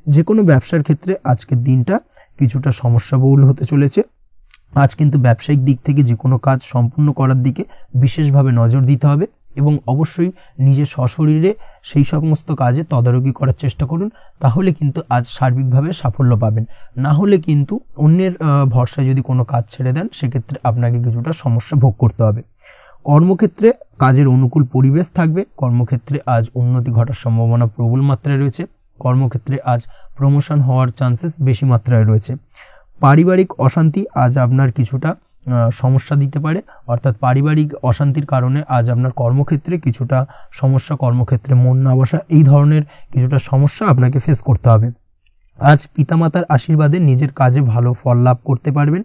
যে কোনো ব্যবসার ক্ষেত্রে আজকের দিনটা কিছুটা সমস্যাবহুল হতে চলেছে। আজ কিন্তু ব্যবসায়িক দিক থেকে যে কোনো কাজ সম্পূর্ণ করার দিকে বিশেষভাবে নজর দিতে হবে এবং অবশ্যই নিজের সশরীরে সেই সমস্ত কাজে তদারকি করার চেষ্টা করুন, তাহলে কিন্তু আজ সার্বিকভাবে সাফল্য পাবেন। না হলে কিন্তু অন্যের ভরসায় যদি কোনো কাজ ছেড়ে দেন সেক্ষেত্রে আপনাকে কিছুটা সমস্যা ভোগ করতে হবে। কর্মক্ষেত্রে কাজের অনুকূল পরিবেশ থাকবে। কর্মক্ষেত্রে আজ উন্নতি ঘটার সম্ভাবনা প্রবল মাত্রায় রয়েছে। কর্মক্ষেত্রে আজ প্রমোশন হওয়ার চান্সেস বেশি মাত্রায় রয়েছে। পারিবারিক অশান্তি আজ আপনার কিছুটা সমস্যা দিতে পারে, অর্থাৎ পারিবারিক অশান্তির কারণে আজ আপনার কর্মক্ষেত্রে কিছুটা সমস্যা, কর্মক্ষেত্রে মন না বসা, এই ধরনের কিছুটা সমস্যা আপনাকে ফেস করতে হবে। আজ পিতামাতার আশীর্বাদে নিজের কাজে ভালো ফল লাভ করতে পারবেন।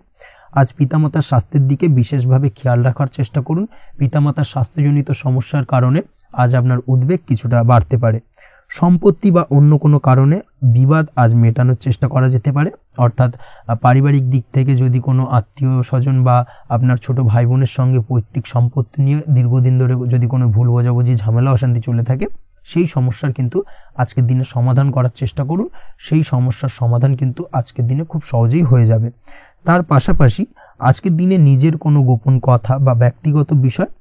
আজ পিতামাতার স্বাস্থ্যের দিকে বিশেষভাবে খেয়াল রাখার চেষ্টা করুন। পিতামাতার স্বাস্থ্যজনিত সমস্যার কারণে আজ আপনার উদ্বেগ কিছুটা বাড়তে পারে। সম্পত্তি বা অন্য কোনো কারণে বিবাদ আজ মেটানোর চেষ্টা করা যেতে পারে, অর্থাৎ পারিবারিক দিক থেকে যদি কোনো আত্মীয় স্বজন বা আপনার ছোট ভাই বোনের সঙ্গে পৈতৃক সম্পত্তি নিয়ে দীর্ঘদিন ধরে যদি কোনো ভুল বোঝাবুঝি, ঝামেলা অশান্তি চলে থাকে সেই সমস্যার কিন্তু আজকের দিনে সমাধান করার চেষ্টা করুন। সেই সমস্যার সমাধান কিন্তু আজকের দিনে খুব সহজেই হয়ে যাবে। তার পাশাপাশি আজকের দিনে নিজের কোনো গোপন কথা বা ব্যক্তিগত বিষয়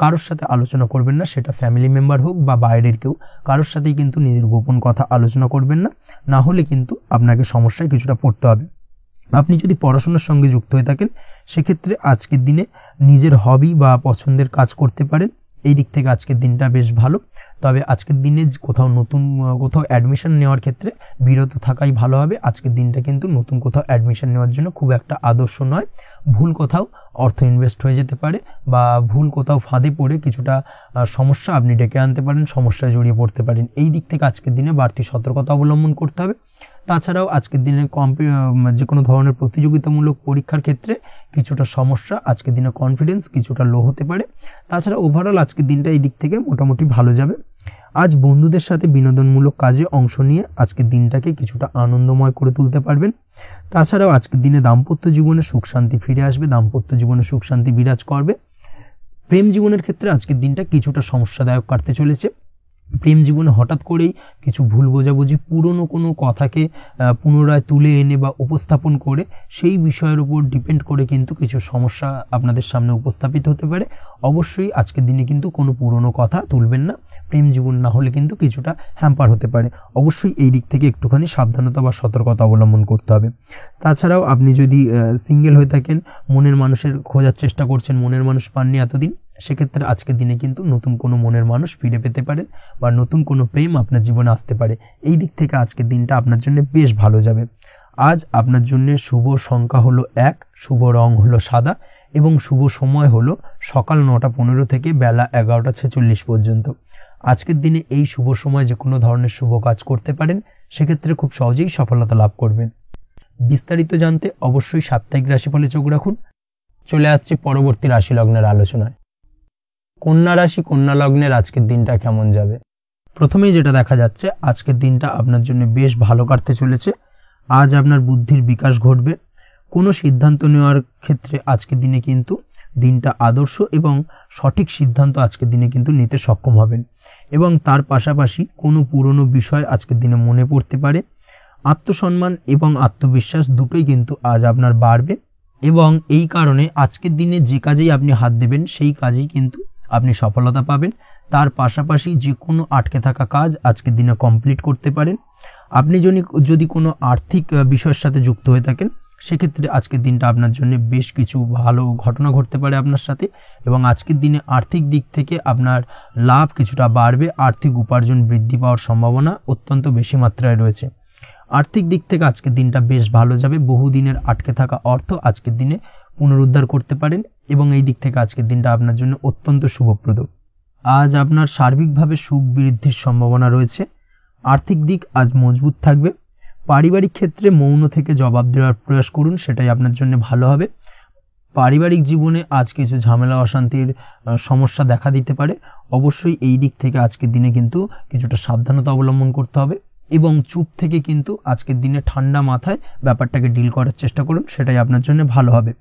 কারোর সাথে আলোচনা করবেন না, সেটা ফ্যামিলি মেম্বার হোক বা বাইরের কেউ, কারোর সাথেই কিন্তু নিজের গোপন কথা আলোচনা করবেন না, না হলে কিন্তু আপনাকে সমস্যায় কিছুটা পড়তে হবে। আপনি যদি পড়াশোনার সঙ্গে যুক্ত হয়ে থাকেন সেক্ষেত্রে আজকের দিনে নিজের হবি বা পছন্দের কাজ করতে পারেন। এই দিক থেকে আজকের দিনটা বেশ ভালো। তবে আজকের দিনে কোথাও অ্যাডমিশন নেওয়ার ক্ষেত্রে বিরত থাকাই ভালো হবে। আজকের দিনটা কিন্তু নতুন কোথাও অ্যাডমিশন নেওয়ার জন্য খুব একটা আদর্শ নয়। ভুল কোথাও অর্থ ইনভেস্ট হয়ে যেতে পারে বা ভুল কোথাও ফাঁদে পড়ে কিছুটা সমস্যা আপনি ডেকে আনতে পারেন, সমস্যায় জড়িয়ে পড়তে পারেন। এই দিক থেকে আজকের দিনে বাড়তি সতর্কতা অবলম্বন করতে হবে। তাছাড়াও আজকের দিনে যে কোনো ধরনের প্রতিযোগিতামূলক পরীক্ষার ক্ষেত্রে কিছুটা সমস্যা, আজকের দিনে কনফিডেন্স কিছুটা লো হতে পারে। তাছাড়া ওভারঅল আজকের দিনটা এই দিক থেকে মোটামুটি ভালো যাবে। আজ বন্ধুদের সাথে বিনোদনমূলক কাজে অংশ নিয়ে আজকের দিনটাকে কিছুটা আনন্দময় করে তুলতে পারবেন। তাছাড়াও আজকের দিনে দাম্পত্য জীবনে সুখ শান্তি ফিরে আসবে, দাম্পত্য জীবনে সুখ শান্তি বিরাজ করবে। প্রেম জীবনের ক্ষেত্রে আজকের দিনটা কিছুটা সমস্যাদায়ক কাটতে চলেছে। প্রেম জীবনে হঠাৎ করেই কিছু ভুল বোঝাবুঝি, পুরনো কোনো কথাকে পুনরায় তুলে এনে বা উপস্থাপন করে সেই বিষয়ের উপর ডিপেন্ড করে কিন্তু কিছু সমস্যা আপনাদের সামনে উপস্থাপিত হতে পারে। অবশ্যই আজকের দিনে কিন্তু কোনো পুরনো কথা তুলবেন না, প্রেম জীবন না হলে কিন্তু কিছুটা হ্যাম্পার হতে পারে। অবশ্যই এই দিক থেকে একটুখানি সাবধানতা বা সতর্কতা অবলম্বন করতে হবে। তাছাড়াও আপনি যদি সিঙ্গেল হয়ে থাকেন, মনের মানুষের খোঁজার চেষ্টা করছেন, মনের মানুষ পাননি এতদিন, সেক্ষেত্রে আজকের দিনে কিন্তু নতুন কোনো মনের মানুষ ফিরে পেতে পারেন বা নতুন কোনো প্রেম আপনার জীবনে আসতে পারে। এই দিক থেকে আজকের দিনটা আপনার জন্য বেশ ভালো যাবে। আজ আপনার জন্য শুভ সংখ্যা হলো 1, শুভ রং হলো সাদা এবং শুভ সময় হলো সকাল 9:15 থেকে বেলা 11:46 পর্যন্ত। আজকের দিনে এই শুভ সময় যে কোনো ধরনের শুভ কাজ করতে পারেন, সেক্ষেত্রে খুব সহজেই সফলতা লাভ করবেন। বিস্তারিত জানতে অবশ্যই সাপ্তাহিক রাশিফলে চোখ রাখুন। চলে আসছে পরবর্তী রাশি লগ্নের আলোচনায়। কন্যা রাশি, কন্যা লগ্নের আজকের দিনটা কেমন যাবে? প্রথমেই যেটা দেখা যাচ্ছে, আজকের দিনটা আপনার জন্য বেশ ভালো কাটতে চলেছে। আজ আপনার বুদ্ধির বিকাশ ঘটবে। কোনো সিদ্ধান্ত নেওয়ার ক্ষেত্রে আজকের দিনে কিন্তু দিনটা আদর্শ এবং সঠিক সিদ্ধান্ত আজকের দিনে কিন্তু নিতে সক্ষম হবেন এবং তার পাশাপাশি কোনো পুরনো বিষয় আজকের দিনে মনে পড়তে পারে। আত্মসম্মান এবং আত্মবিশ্বাস দুটোই কিন্তু আজ আপনার বাড়বে এবং এই কারণে আজকের দিনে যে কাজেই আপনি হাত দেবেন সেই কাজেই কিন্তু আপনি সফলতা পাবেন। তার পাশাপাশি যে কোনো আটকে থাকা কাজ আজকের দিনে কমপ্লিট করতে পারেন। আপনি যদি কোনো আর্থিক বিষয়ের সাথে যুক্ত হয়ে থাকেন, সেক্ষেত্রে আজকের দিনটা আপনার জন্য বেশ কিছু ভালো ঘটনা ঘটতে পারে আপনার সাথে এবং আজকের দিনে আর্থিক দিক থেকে আপনার লাভ কিছুটা বাড়বে। আর্থিক উপার্জন বৃদ্ধি পাওয়ার সম্ভাবনা অত্যন্ত বেশি মাত্রায় রয়েছে। আর্থিক দিক থেকে আজকের দিনটা বেশ ভালো যাবে। বহুদিনের আটকে থাকা অর্থ আজকের দিনে পুনরুদ্ধার করতে পারেন এবং এই দিক থেকে আজকের দিনটা আপনার জন্য অত্যন্ত শুভপ্রদ। আজ আপনার সার্বিকভাবে সুখ বৃদ্ধির সম্ভাবনা রয়েছে। আর্থিক দিক আজ মজবুত থাকবে। পারিবারিক ক্ষেত্রে মৌন থেকে জবাব দেওয়ার প্রয়াস করুন, সেটাই আপনার জন্য ভালো হবে। পারিবারিক জীবনে আজ কিছু ঝামেলা অশান্তির সমস্যা দেখা দিতে পারে। অবশ্যই এই দিক থেকে আজকের দিনে কিন্তু কিছুটা সাবধানতা অবলম্বন করতে হবে এবং চুপ থেকে কিন্তু আজকের দিনে ঠান্ডা মাথায় ব্যাপারটাকে ডিল করার চেষ্টা করুন, সেটাই আপনার জন্য ভালো হবে।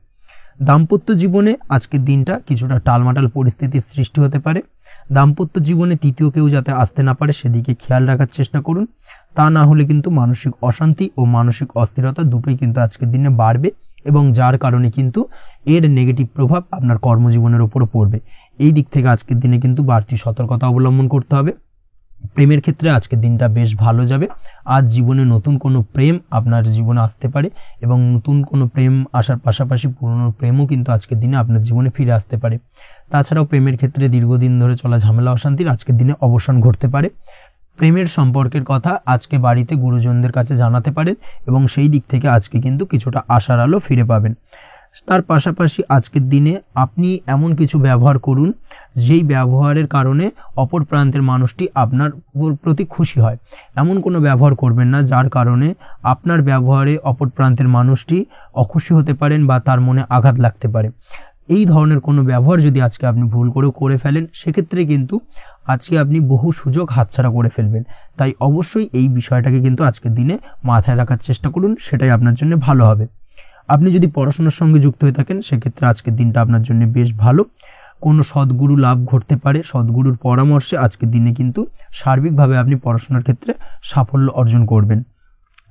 দাম্পত্য জীবনে আজকের দিনটা কিছুটা টালমাটাল পরিস্থিতির সৃষ্টি হতে পারে। দাম্পত্য জীবনে তৃতীয় কেউ যাতে আসতে না পারে সেদিকে খেয়াল রাখার চেষ্টা করুন, তা না হলে কিন্তু মানসিক অশান্তি ও মানসিক অস্থিরতা দুটোই কিন্তু আজকের দিনে বাড়বে এবং যার কারণে কিন্তু এর নেগেটিভ প্রভাব আপনার কর্মজীবনের উপর পড়বে। এই দিক থেকে আজকের দিনে কিন্তু বাড়তি সতর্কতা অবলম্বন করতে হবে। প্রেমের ক্ষেত্রে আজকের দিনটা বেশ ভালো যাবে। আজ জীবনে নতুন কোনো প্রেম আপনার জীবনে আসতে পারে এবং নতুন কোনো প্রেম আসার পাশাপাশি পুরনো প্রেমও কিন্তু আজকের দিনে আপনার জীবনে ফিরে আসতে পারে। তাছাড়াও প্রেমের ক্ষেত্রে দীর্ঘদিন ধরে চলা ঝামেলা অশান্তির আজকের দিনে অবসান ঘটতে পারে। প্রেমের সম্পর্কের কথা আজকে বাড়িতে গুরুজনদের কাছে জানাতে পারেন এবং সেই দিক থেকে আজকে কিন্তু কিছুটা আশার আলো ফিরে পাবেন। তার পাশাপাশি আজকের দিনে আপনি এমন কিছু ব্যবহার করুন যেই ব্যবহারের কারণে অপর প্রান্তের মানুষটি আপনার প্রতি খুশি হয়। এমন কোনো ব্যবহার করবেন না যার কারণে আপনার ব্যবহারে অপর প্রান্তের মানুষটি অখুশি হতে পারেন বা তার মনে আঘাত লাগতে পারে। এই ধরনের কোনো ব্যবহার যদি আজকে আপনি ভুল করে ফেলেন সেক্ষেত্রে কিন্তু আজকে আপনি বহু সুযোগ হাতছাড়া করে ফেলবেন। তাই অবশ্যই এই বিষয়টাকে কিন্তু আজকের দিনে মাথায় রাখার চেষ্টা করুন, সেটাই আপনার জন্য ভালো হবে। আপনি যদি পড়াশোনার সঙ্গে যুক্ত হয়ে থাকেন সেক্ষেত্রে আজকের দিনটা আপনার জন্য বেশ ভালো। কোনো সদ্গুরু লাভ ঘটতে পারে, সদ্গুরুর পরামর্শে আজকের দিনে কিন্তু সার্বিকভাবে আপনি পড়াশোনার ক্ষেত্রে সাফল্য অর্জন করবেন।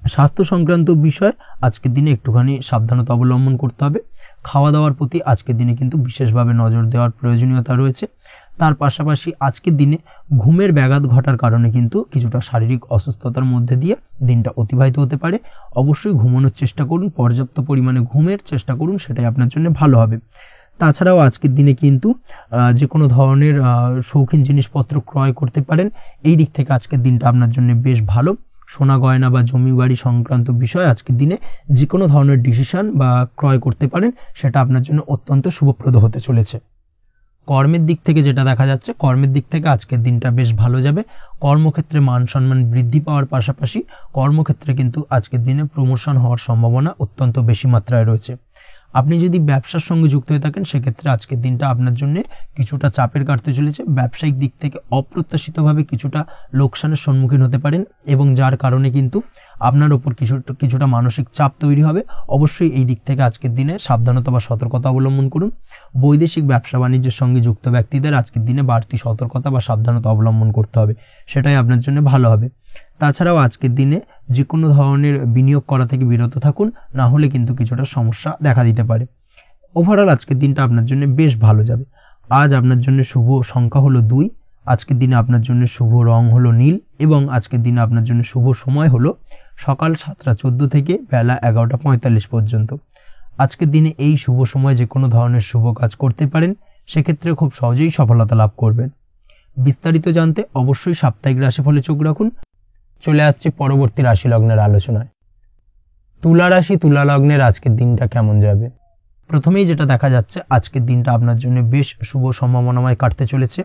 স্বাস্থ্য সংক্রান্ত বিষয় আজকের দিনে একটুখানি সাবধানতা অবলম্বন করতে হবে। খাওয়া দাওয়ার প্রতি আজকের দিনে কিন্তু বিশেষভাবে নজর দেওয়ার প্রয়োজনীয়তা রয়েছে। তার পাশাপাশি আজকের দিনে ঘুমের ব্যাঘাত ঘটার কারণে কিন্তু কিছুটা শারীরিক অসুস্থতার মধ্যে দিয়ে দিনটা অতিবাহিত হতে পারে। অবশ্যই ঘুমানোর চেষ্টা করুন, পর্যাপ্ত পরিমাণে ঘুমের চেষ্টা করুন, সেটাই আপনার জন্য ভালো হবে। তাছাড়াও আজকের দিনে কিন্তু যে কোনো ধরনের শৌখিন জিনিসপত্র ক্রয় করতে পারেন। এই দিক থেকে আজকের দিনটা আপনার জন্য বেশ ভালো। সোনা গয়না বা জমি বাড়ি সংক্রান্ত বিষয় আজকের দিনে যে কোনো ধরনের ডিসিশন বা ক্রয় করতে পারেন, সেটা আপনার জন্য অত্যন্ত শুভপ্রদ হতে চলেছে। কর্মের দিক থেকে যেটা দেখা যাচ্ছে, কর্মের দিক থেকে আজকের দিনটা বেশ ভালো যাবে। কর্মক্ষেত্রে মান সম্মান বৃদ্ধি পাওয়ার পাশাপাশি কর্মক্ষেত্রে কিন্তু আজকের দিনে প্রমোশন হওয়ার সম্ভাবনা অত্যন্ত বেশি মাত্রায় রয়েছে। আপনি যদি ব্যবসার সঙ্গে যুক্ত হয়ে থাকেন সেক্ষেত্রে আজকের দিনটা আপনার জন্য কিছুটা চাপের কাটতে চলেছে। ব্যবসায়িক দিক থেকে অপ্রত্যাশিতভাবে কিছুটা লোকসানের সম্মুখীন হতে পারেন এবং যার কারণে কিন্তু আপনার উপর কিছুটা মানসিক চাপ তৈরি হবে। অবশ্যই এই দিক থেকে আজকের দিনে সাবধানতা বা সতর্কতা অবলম্বন করুন। বৈদেশিক ব্যবসা বাণিজ্যের সঙ্গে যুক্ত ব্যক্তিদের আজকের দিনে বাড়তি সতর্কতা বা সাবধানতা অবলম্বন করতে হবে, সেটাই আপনার জন্য ভালো হবে। তাছাড়াও আজকের দিনে যে কোনো ধরনের বিনিয়োগ করা থেকে বিরত থাকুন, না হলে কিন্তু কিছুটা সমস্যা দেখা দিতে পারে। ওভারঅল আজকের দিনটা আপনার জন্য বেশ ভালো যাবে। আজ আপনার জন্য শুভ সংখ্যা হলো 2। আজকের দিনে আপনার জন্য শুভ রং হলো নীল এবং আজকের দিনে আপনার জন্য শুভ সময় হলো সকাল 7:14 থেকে বেলা 11:45 পর্যন্ত। আজকের দিনে এই শুভ সময় যে কোনো ধরনের শুভ কাজ করতে পারেন, সেক্ষেত্রে খুব সহজেই সফলতা লাভ করবেন। বিস্তারিত জানতে অবশ্যই সাপ্তাহিক রাশিফলে চোখ রাখুন। চলে আসছে পরবর্তী রাশি লগ্নের আলোচনায়। তুলা রাশি, তুলা লগ্নের আজকের দিনটা কেমন যাবে? প্রথমেই যেটা দেখা যাচ্ছে, আজকের দিনটা আপনার জন্য বেশ শুভ সম্ভাবনাময় কাটতে চলেছে।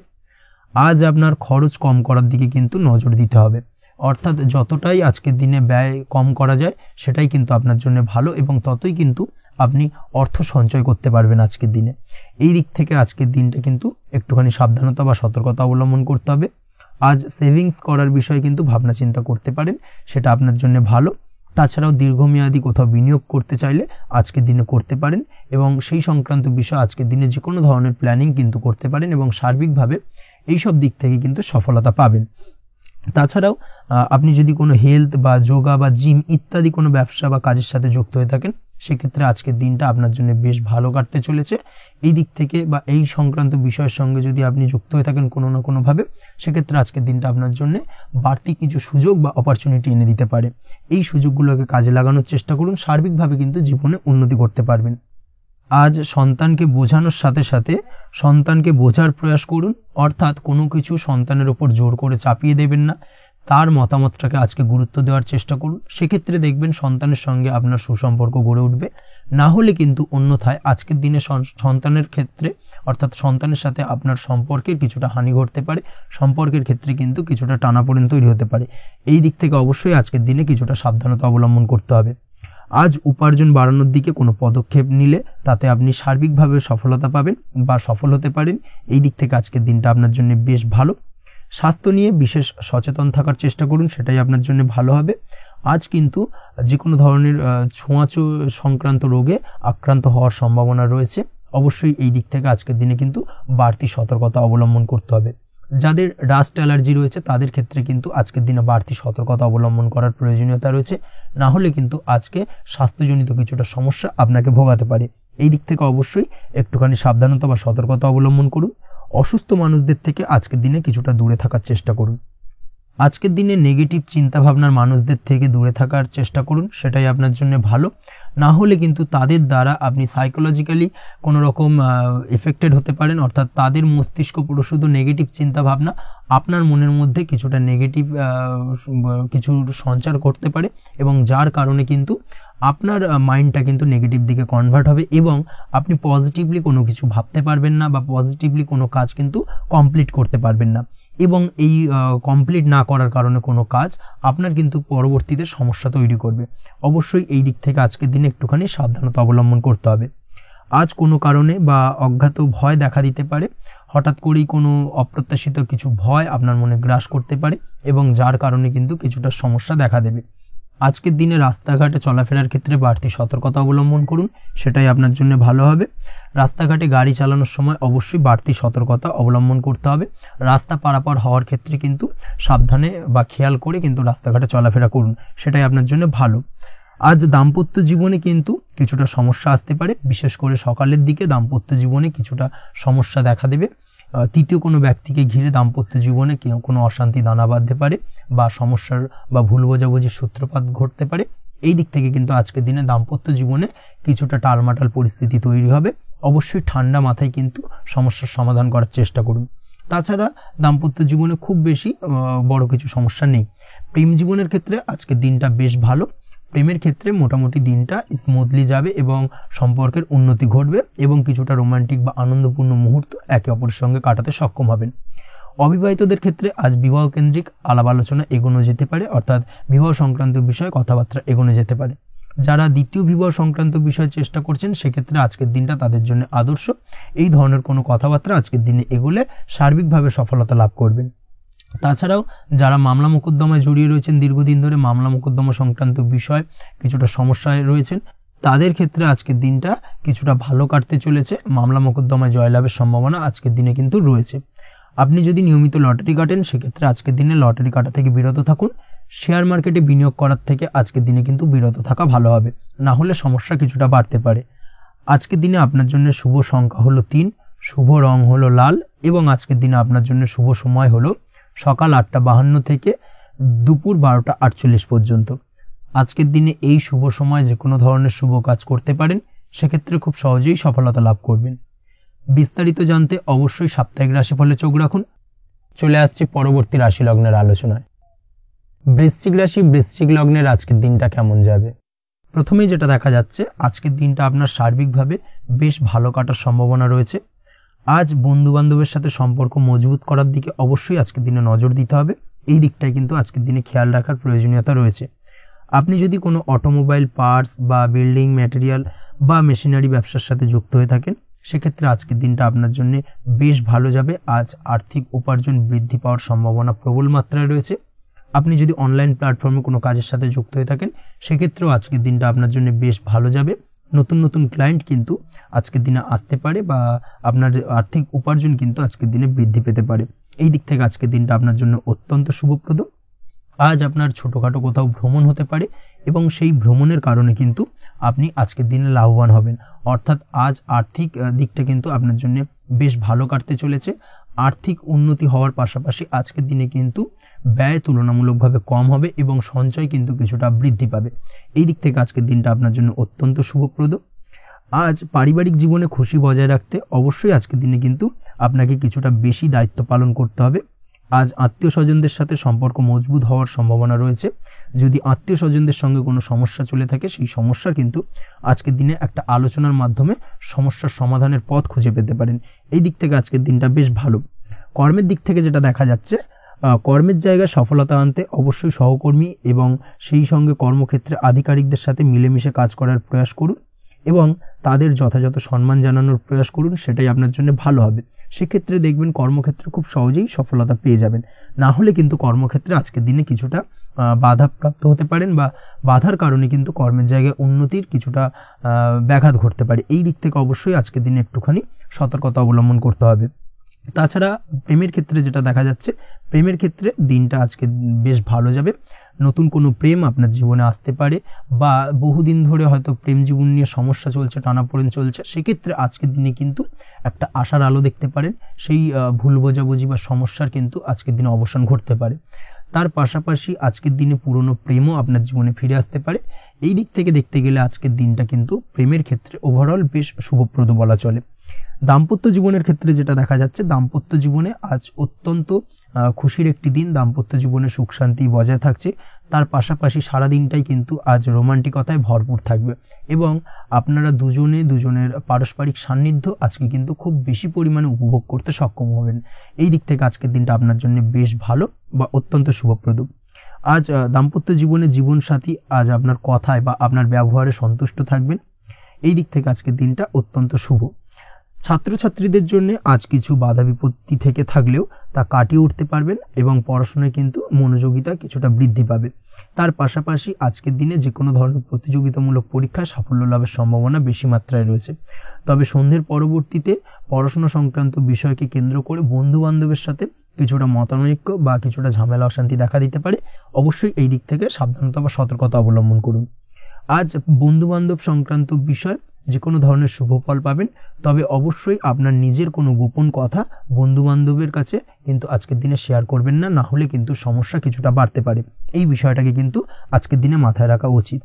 আজ আপনার খরচ কম করার দিকে কিন্তু নজর দিতে হবে, অর্থাৎ যতটাই আজকের দিনে ব্যয় কম করা যায় সেটাই কিন্তু আপনার জন্য ভালো এবং ততই কিন্তু আপনি অর্থ সঞ্চয় করতে পারবেন আজকের দিনে। এই দিক থেকে আজকের দিনটা কিন্তু একটুখানি সাবধানতা বা সতর্কতা অবলম্বন করতে হবে। আজ সেভিংস করার বিষয়ে কিন্তু ভাবনা চিন্তা করতে পারেন, সেটা আপনার জন্য ভালো। তাছাড়াও দীর্ঘমেয়াদী কোথাও বিনিয়োগ করতে চাইলে আজকের দিনে করতে পারেন এবং সেই সংক্রান্ত বিষয় আজকের দিনে যে কোনো ধরনের প্ল্যানিং কিন্তু করতে পারেন এবং সার্বিকভাবে এইসব দিক থেকে কিন্তু সফলতা পাবেন। তাছাড়াও আপনি যদি কোনো হেলথ বা যোগা বা জিম ইত্যাদি কোনো ব্যবসা বা কাজের সাথে যুক্ত হয়ে থাকেন, সেক্ষেত্রে আজকের দিনটা আপনার জন্য বেশ ভালো কাটতে চলেছে। এই দিক থেকে বা এই সংক্রান্ত বিষয়ের সঙ্গে যদি আপনি যুক্ত হয়ে থাকেন কোনো না কোনোভাবে, সেক্ষেত্রে আজকের দিনটা আপনার জন্য বাড়তি কিছু সুযোগ বা অপরচুনিটি এনে দিতে পারে। এই সুযোগগুলোকে কাজে লাগানোর চেষ্টা করুন, সার্বিকভাবে কিন্তু জীবনে উন্নতি করতে পারবেন। আজ সন্তানকে বোঝানোর সাথে সাথে সন্তানকে বোঝার প্রয়াস করুন, অর্থাৎ কোনো কিছু সন্তানের উপর জোর করে চাপিয়ে দেবেন না, তার মতামতটাকে আজকে গুরুত্ব দেওয়ার চেষ্টা করুন। সেক্ষেত্রে দেখবেন সন্তানের সঙ্গে আপনার সুসম্পর্ক গড়ে উঠবে। না হলে কিন্তু অন্যথায় আজকের দিনে সন্তানের ক্ষেত্রে অর্থাৎ সন্তানের সাথে আপনার সম্পর্কের কিছুটা হানি ঘটতে পারে, সম্পর্কের ক্ষেত্রে কিন্তু কিছুটা টানাপোড়েন তৈরি হতে পারে। এই দিক থেকে অবশ্যই আজকের দিনে কিছুটা সাবধানতা অবলম্বন করতে হবে। আজ উপার্জন বাড়ানোর দিকে কোনো পদক্ষেপ নিলে তাতে আপনি সার্বিকভাবে সফলতা পাবেন বা সফল হতে পারেন। এই দিক থেকে আজকের দিনটা আপনার জন্য বেশ ভালো। স্বাস্থ্য নিয়ে বিশেষ সচেতন থাকার চেষ্টা করুন, সেটাই আপনার জন্য ভালো হবে। আজ কিন্তু যে কোনো ধরনের ছোঁয়াচে সংক্রান্ত রোগে আক্রান্ত হওয়ার সম্ভাবনা রয়েছে। অবশ্যই এই দিক থেকে আজকের দিনে কিন্তু বাড়তি সতর্কতা অবলম্বন করতে হবে। যাদের ডাস্ট অ্যালার্জি রয়েছে তাদের ক্ষেত্রে কিন্তু আজকের দিনে বাড়তি সতর্কতা অবলম্বন করার প্রয়োজনীয়তা রয়েছে, না হলে কিন্তু আজকে স্বাস্থ্যজনিত কিছুটা সমস্যা আপনাকে ভোগাতে পারে। এই দিক থেকে অবশ্যই একটুখানি সাবধানতা বা সতর্কতা অবলম্বন করুন। অসুস্থ মানুষদের থেকে আজকের দিনে কিছুটা দূরে থাকার চেষ্টা করুন। আজকের দিনে নেগেটিভ চিন্তাভাবনার মানুষদের থেকে দূরে থাকার চেষ্টা করুন, সেটাই আপনার জন্য ভালো। না হলে কিন্তু তাদের দ্বারা আপনি সাইকোলজিক্যালি কোনো রকম এফেক্টেড হতে পারেন, অর্থাৎ তাদের মস্তিষ্ক পুরো শুধু নেগেটিভ চিন্তাভাবনা আপনার মনের মধ্যে কিছুটা নেগেটিভ কিছু সঞ্চার করতে পারে, এবং যার কারণে কিন্তু আপনার মাইন্ডটা কিন্তু নেগেটিভ দিকে কনভার্ট হবে এবং আপনি পজিটিভলি কোনো কিছু ভাবতে পারবেন না বা পজিটিভলি কোনো কাজ কিন্তু কমপ্লিট করতে পারবেন না, এবং এই কমপ্লিট না করার কারণে কোনো কাজ আপনার কিন্তু পরবর্তীতে সমস্যা তৈরি করবে। অবশ্যই এই দিক থেকে আজকের দিনে একটুখানি সাবধানতা অবলম্বন করতে হবে। আজ কোনো কারণে বা অজ্ঞাত ভয় দেখা দিতে পারে, হঠাৎ করেই কোনো অপ্রত্যাশিত কিছু ভয় আপনার মনে গ্রাস করতে পারে এবং যার কারণে কিন্তু কিছুটা সমস্যা দেখা দেবে। আজকের দিনে রাস্তাঘাটে চলাফেরার ক্ষেত্রে বাড়তি সতর্কতা অবলম্বন করুন, সেটাই আপনার জন্য ভালো হবে। রাস্তাঘাটে গাড়ি চালানোর সময় অবশ্যই বাড়তি সতর্কতা অবলম্বন করতে হবে। রাস্তা পারাপার হওয়ার ক্ষেত্রে কিন্তু সাবধানে বা খেয়াল করে কিন্তু রাস্তাঘাটে চলাফেরা করুন, সেটাই আপনার জন্য ভালো। আজ দাম্পত্য জীবনে কিন্তু কিছুটা সমস্যা আসতে পারে, বিশেষ করে সকালের দিকে দাম্পত্য জীবনে কিছুটা সমস্যা দেখা দেবে। তৃতীয় কোনো ব্যক্তিকে ঘিরে দাম্পত্য জীবনে কোনো অশান্তি দানা বাঁধতে পারে বা সমস্যার বা ভুল বোঝাবুঝির সূত্রপাত ঘটতে পারে। এই দিক থেকে কিন্তু আজকের দিনে দাম্পত্য জীবনে কিছুটা টালমাটাল পরিস্থিতি তৈরি হবে। অবশ্যই ঠান্ডা মাথায় কিন্তু সমস্যার সমাধান করার চেষ্টা করুন। তাছাড়া দাম্পত্য জীবনে খুব বেশি বড় কিছু সমস্যা নেই। প্রেম জীবনের ক্ষেত্রে আজকের দিনটা বেশ ভালো। প্রেমের ক্ষেত্রে মোটামুটি দিনটা স্মুথলি যাবে এবং সম্পর্কের উন্নতি ঘটবে এবং কিছুটা রোমান্টিক বা আনন্দপূর্ণ মুহূর্ত একে অপরের সঙ্গে কাটাতে সক্ষম হবেন। অবিবাহিতদের ক্ষেত্রে আজ বিবাহ কেন্দ্রিক আলাপ আলোচনা এগোনো যেতে পারে, অর্থাৎ বিবাহ সংক্রান্ত বিষয়ে কথাবার্তা এগোনো যেতে পারে। যারা দ্বিতীয় বিবাহ সংক্রান্ত বিষয়ে চেষ্টা করছেন সেক্ষেত্রে আজকের দিনটা তাদের জন্য আদর্শ। এই ধরনের কোনো কথাবার্তা আজকের দিনে এগোলে সার্বিকভাবে সফলতা লাভ করবেন। তাছাড়াও যারা মামলা মোকদ্দমায় জড়িয়ে রয়েছেন, দীর্ঘদিন ধরে মামলা মোকদ্দমা সংক্রান্ত বিষয় কিছুটা সমস্যায় রয়েছেন, তাদের ক্ষেত্রে আজকের দিনটা কিছুটা ভালো কাটতে চলেছে। মামলা মোকদ্দমায় জয়লাভের সম্ভাবনা আজকের দিনে কিন্তু রয়েছে। আপনি যদি নিয়মিত লটারি কাটেন সেক্ষেত্রে আজকের দিনে লটারি কাটা থেকে বিরত থাকুন। শেয়ার মার্কেটে বিনিয়োগ করার থেকে আজকের দিনে কিন্তু বিরত থাকা ভালো হবে, না হলে সমস্যা কিছুটা বাড়তে পারে। আজকের দিনে আপনার জন্য শুভ সংখ্যা হলো 3, শুভ রং হলো লাল এবং আজকের দিনে আপনার জন্য শুভ সময় হলো সকাল 8:52 থেকে দুপুর 12:48 পর্যন্ত। আজকের দিনে এই শুভ সময় যে কোনো ধরনের শুভ কাজ করতে পারেন, সেক্ষেত্রে খুব সহজেই সফলতা লাভ করবেন। বিস্তারিত জানতে অবশ্যই সাপ্তাহিক রাশিফলে চোখ রাখুন। চলে আসছে পরবর্তী রাশি লগ্নের আলোচনায়। বৃশ্চিক রাশি, বৃশ্চিক লগ্নের আজকের দিনটা কেমন যাবে? প্রথমেই যেটা দেখা যাচ্ছে, আজকের দিনটা আপনার সার্বিকভাবে বেশ ভালো কাটার সম্ভাবনা রয়েছে। আজ বন্ধু বান্ধবের সাথে সম্পর্ক মজবুত করার দিকে অবশ্যই আজকের দিনে নজর দিতে হবে। এই দিকটাই কিন্তু আজকের দিনে খেয়াল রাখার প্রয়োজনীয়তা রয়েছে। আপনি যদি কোনো অটোমোবাইল পার্টস বা বিল্ডিং ম্যাটেরিয়াল বা মেশিনারি ব্যবসার সাথে যুক্ত হয়ে থাকেন, সেক্ষেত্রে আজকের দিনটা আপনার জন্য বেশ ভালো যাবে। আজ আর্থিক উপার্জন বৃদ্ধি পাওয়ার সম্ভাবনা প্রবল মাত্রায় রয়েছে। আপনি যদি অনলাইন প্ল্যাটফর্মে কোনো কাজের সাথে যুক্ত হয়ে থাকেন, সেক্ষেত্রেও আজকের দিনটা আপনার জন্য বেশ ভালো যাবে। নতুন নতুন ক্লায়েন্ট কিন্তু আজকের দিনে আসতে পারে বা আপনার আর্থিক উপার্জন কিন্তু আজকের দিনে বৃদ্ধি পেতে পারে। এই দিক থেকে আজকের দিনটা আপনার জন্য অত্যন্ত শুভপ্রদ। আজ আপনার ছোটখাটো কোথাও ভ্রমণ হতে পারে এবং সেই ভ্রমণের কারণে কিন্তু আপনি আজকের দিনে লাভবান হবেন। অর্থাৎ আজ আর্থিক দিকটা কিন্তু আপনার জন্য বেশ ভালো কাটতে চলেছে। আর্থিক উন্নতি হওয়ার পাশাপাশি আজকের দিনে কিন্তু ব্যয় তুলনামূলকভাবে কম হবে এবং সঞ্চয় কিন্তু কিছুটা বৃদ্ধি পাবে। এই দিক থেকে আজকের দিনটা আপনার জন্য অত্যন্ত শুভপ্রদ। আজ পারিবারিক জীবনে খুশি বজায় রাখতে অবশ্যই আজকের দিনে কিন্তু আপনাকে কিছুটা বেশি দায়িত্ব পালন করতে হবে। আজ আত্মীয় স্বজনদের সাথে সম্পর্ক মজবুত হওয়ার সম্ভাবনা রয়েছে। যদি আত্মীয় স্বজনদের সঙ্গে কোনো সমস্যা চলে থাকে, সেই সমস্যা কিন্তু আজকের দিনে একটা আলোচনার মাধ্যমে সমস্যার সমাধানের পথ খুঁজে পেতে পারেন। এই দিক থেকে আজকের দিনটা বেশ ভালো। কর্মের দিক থেকে যেটা দেখা যাচ্ছে, কর্মের জায়গায় সফলতা আনতে অবশ্যই সহকর্মী এবং সেই সঙ্গে কর্মক্ষেত্রে আধিকারিকদের সাথে মিলেমিশে কাজ করার প্রয়াস করুন এবং তাদের যথাযথ সম্মান জানানোর প্রয়াস করুন, সেটাই আপনার জন্য ভালো হবে। সেক্ষেত্রে দেখবেন কর্মক্ষেত্রে খুব সহজেই সফলতা পেয়ে যাবেন। না হলে কিন্তু কর্মক্ষেত্রে আজকের দিনে কিছুটা বাধাপ্রাপ্ত হতে পারেন বা বাধার কারণে কিন্তু কর্মের জায়গায় উন্নতির কিছুটা ব্যাঘাত ঘটতে পারে। এই দিক থেকে অবশ্যই আজকের দিনে একটুখানি সতর্কতা অবলম্বন করতে হবে। তাছাড়া প্রেমের ক্ষেত্রে যেটা দেখা যাচ্ছে, প্রেমের ক্ষেত্রে দিনটা আজকে বেশ ভালো যাবে। নতুন কোনো প্রেম আপনার জীবনে আসতে পারে বা বহুদিন ধরে হয়তো প্রেম জীবন নিয়ে সমস্যা চলছে, টানাপোড়েন চলছে, সেক্ষেত্রে আজকের দিনে কিন্তু একটা আশার আলো দেখতে পারেন। সেই ভুল বোঝাবুঝি বা সমস্যার কিন্তু আজকের দিনে অবসান ঘটতে পারে। তার পাশাপাশি আজকের দিনে পুরনো প্রেমও আপনার জীবনে ফিরে আসতে পারে। এই দিক থেকে দেখতে গেলে আজকের দিনটা কিন্তু প্রেমের ক্ষেত্রে ওভারঅল বেশ শুভপ্রদ বলা চলে। দাম্পত্য জীবনের ক্ষেত্রে যেটা দেখা যাচ্ছে, দাম্পত্য জীবনে আজ অত্যন্ত খুশির একটি দিন। দাম্পত্য জীবনে সুখ শান্তি বজায় থাকছে। তার পাশাপাশি সারা দিনটাই কিন্তু আজ রোমান্টিকতায় ভরপুর থাকবে এবং আপনারা দুজনের পারস্পরিক সান্নিধ্য আজকে কিন্তু খুব বেশি পরিমাণে উপভোগ করতে সক্ষম হবেন। এই দিক থেকে আজকের দিনটা আপনার জন্য বেশ ভালো বা অত্যন্ত শুভপ্রদ। আজ দাম্পত্য জীবনে জীবনসাথী আজ আপনার কথায় বা আপনার ব্যবহারে সন্তুষ্ট থাকবেন। এই দিক থেকে আজকের দিনটা অত্যন্ত শুভ। ছাত্রছাত্রীদের জন্য আজ কিছু বাধা বিপত্তি থেকে থাকলেও তা কাটিয়ে উঠতে পারবেন এবং পড়াশোনায় কিন্তু মনোযোগিতা কিছুটা বৃদ্ধি পাবে। তার পাশাপাশি আজকের দিনে যে কোনো ধরনের প্রতিযোগিতামূলক পরীক্ষায় সাফল্য লাভের সম্ভাবনা বেশি মাত্রায় রয়েছে। তবে সন্ধ্যের পরবর্তীতে পড়াশোনা সংক্রান্ত বিষয়কে কেন্দ্র করে বন্ধু বান্ধবের সাথে কিছুটা মতানৈক্য বা কিছুটা ঝামেলা অশান্তি দেখা দিতে পারে। অবশ্যই এই দিক থেকে সাবধানতা বা সতর্কতা অবলম্বন করুন। আজ বন্ধু বান্ধব সংক্রান্ত বিষয় যে কোনো ধরনের শুভ ফল পাবেন, তবে অবশ্যই আপনার নিজের কোনো গোপন কথা বন্ধু বান্ধবের কাছে কিন্তু আজকের দিনে শেয়ার করবেন না, না হলে কিন্তু সমস্যা কিছুটা বাড়তে পারে। এই বিষয়টাকে কিন্তু আজকের দিনে মাথায় রাখা উচিত।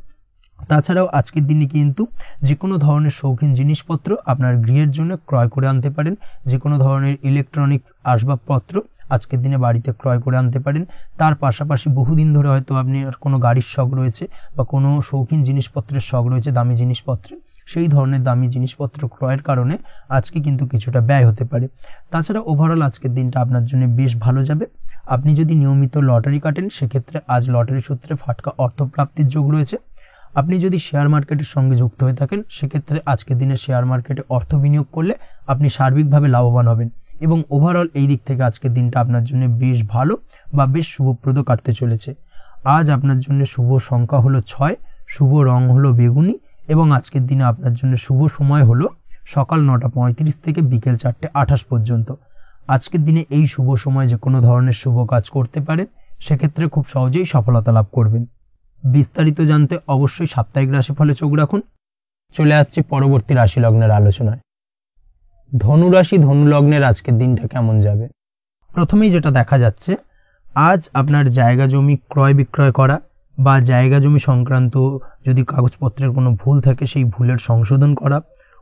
তাছাড়াও আজকের দিনে কিন্তু যে কোনো ধরনের শৌখিন জিনিসপত্র আপনার গৃহের জন্য ক্রয় করে আনতে পারেন। যে কোনো ধরনের ইলেকট্রনিক্স আসবাবপত্র আজকের দিনে বাড়িতে ক্রয় করে আনতে পারেন। তার পাশাপাশি বহুদিন ধরে হয়তো আপনি কোনো গাড়ির শখ রয়েছে বা কোনো শৌখিন জিনিসপত্রের শখ রয়েছে, দামি জিনিসপত্র, সেই ধরনের দামি জিনিসপত্র ক্রয়ের কারণে আজকে কিন্তু কিছুটা ব্যয় হতে পারে। তাছাড়া ওভারঅল আজকের দিনটা আপনার জন্য বেশ ভালো যাবে। আপনি যদি নিয়মিত লটারি কাটেন, সেক্ষেত্রে আজ লটারি সূত্রে ফাটকা অর্থপ্রাপ্তির যোগ রয়েছে। আপনি যদি শেয়ার মার্কেটের সঙ্গে যুক্ত হয়ে থাকেন, সেক্ষেত্রে আজকের দিনে শেয়ার মার্কেটে অর্থ বিনিয়োগ করলে আপনি সার্বিকভাবে লাভবান হবেন এবং ওভারঅল এই দিক থেকে আজকের দিনটা আপনার জন্য বেশ ভালো বা বেশ শুভপ্রদ কাটতে চলেছে। আজ আপনার জন্য শুভ সংখ্যা হলো 6, শুভ রং হলো বেগুনি এবং আজকের দিনে আপনার জন্য শুভ সময় হলো সকাল 9:35 থেকে বিকেল 4:28 পর্যন্ত। আজকের দিনে এই শুভ সময় যে কোনো ধরনের শুভ কাজ করতে পারেন, সেক্ষেত্রে খুব সহজেই সফলতা লাভ করবেন। বিস্তারিত জানতে অবশ্যই সাপ্তাহিক রাশিফলে চোখ রাখুন। চলে আসছে পরবর্তী রাশি লগ্নের আলোচনায়। ধনুরাশি ধনু লগ্নের আজকের দিনটা কেমন যাবে? প্রথমেই যেটা দেখা যাচ্ছে, আজ আপনার জায়গা জমি ক্রয় বিক্রয় করা বা জায়গা জমি সংক্রান্ত যদি কাগজপত্রের কোনো ভুল থাকে সেই ভুলের সংশোধন করা,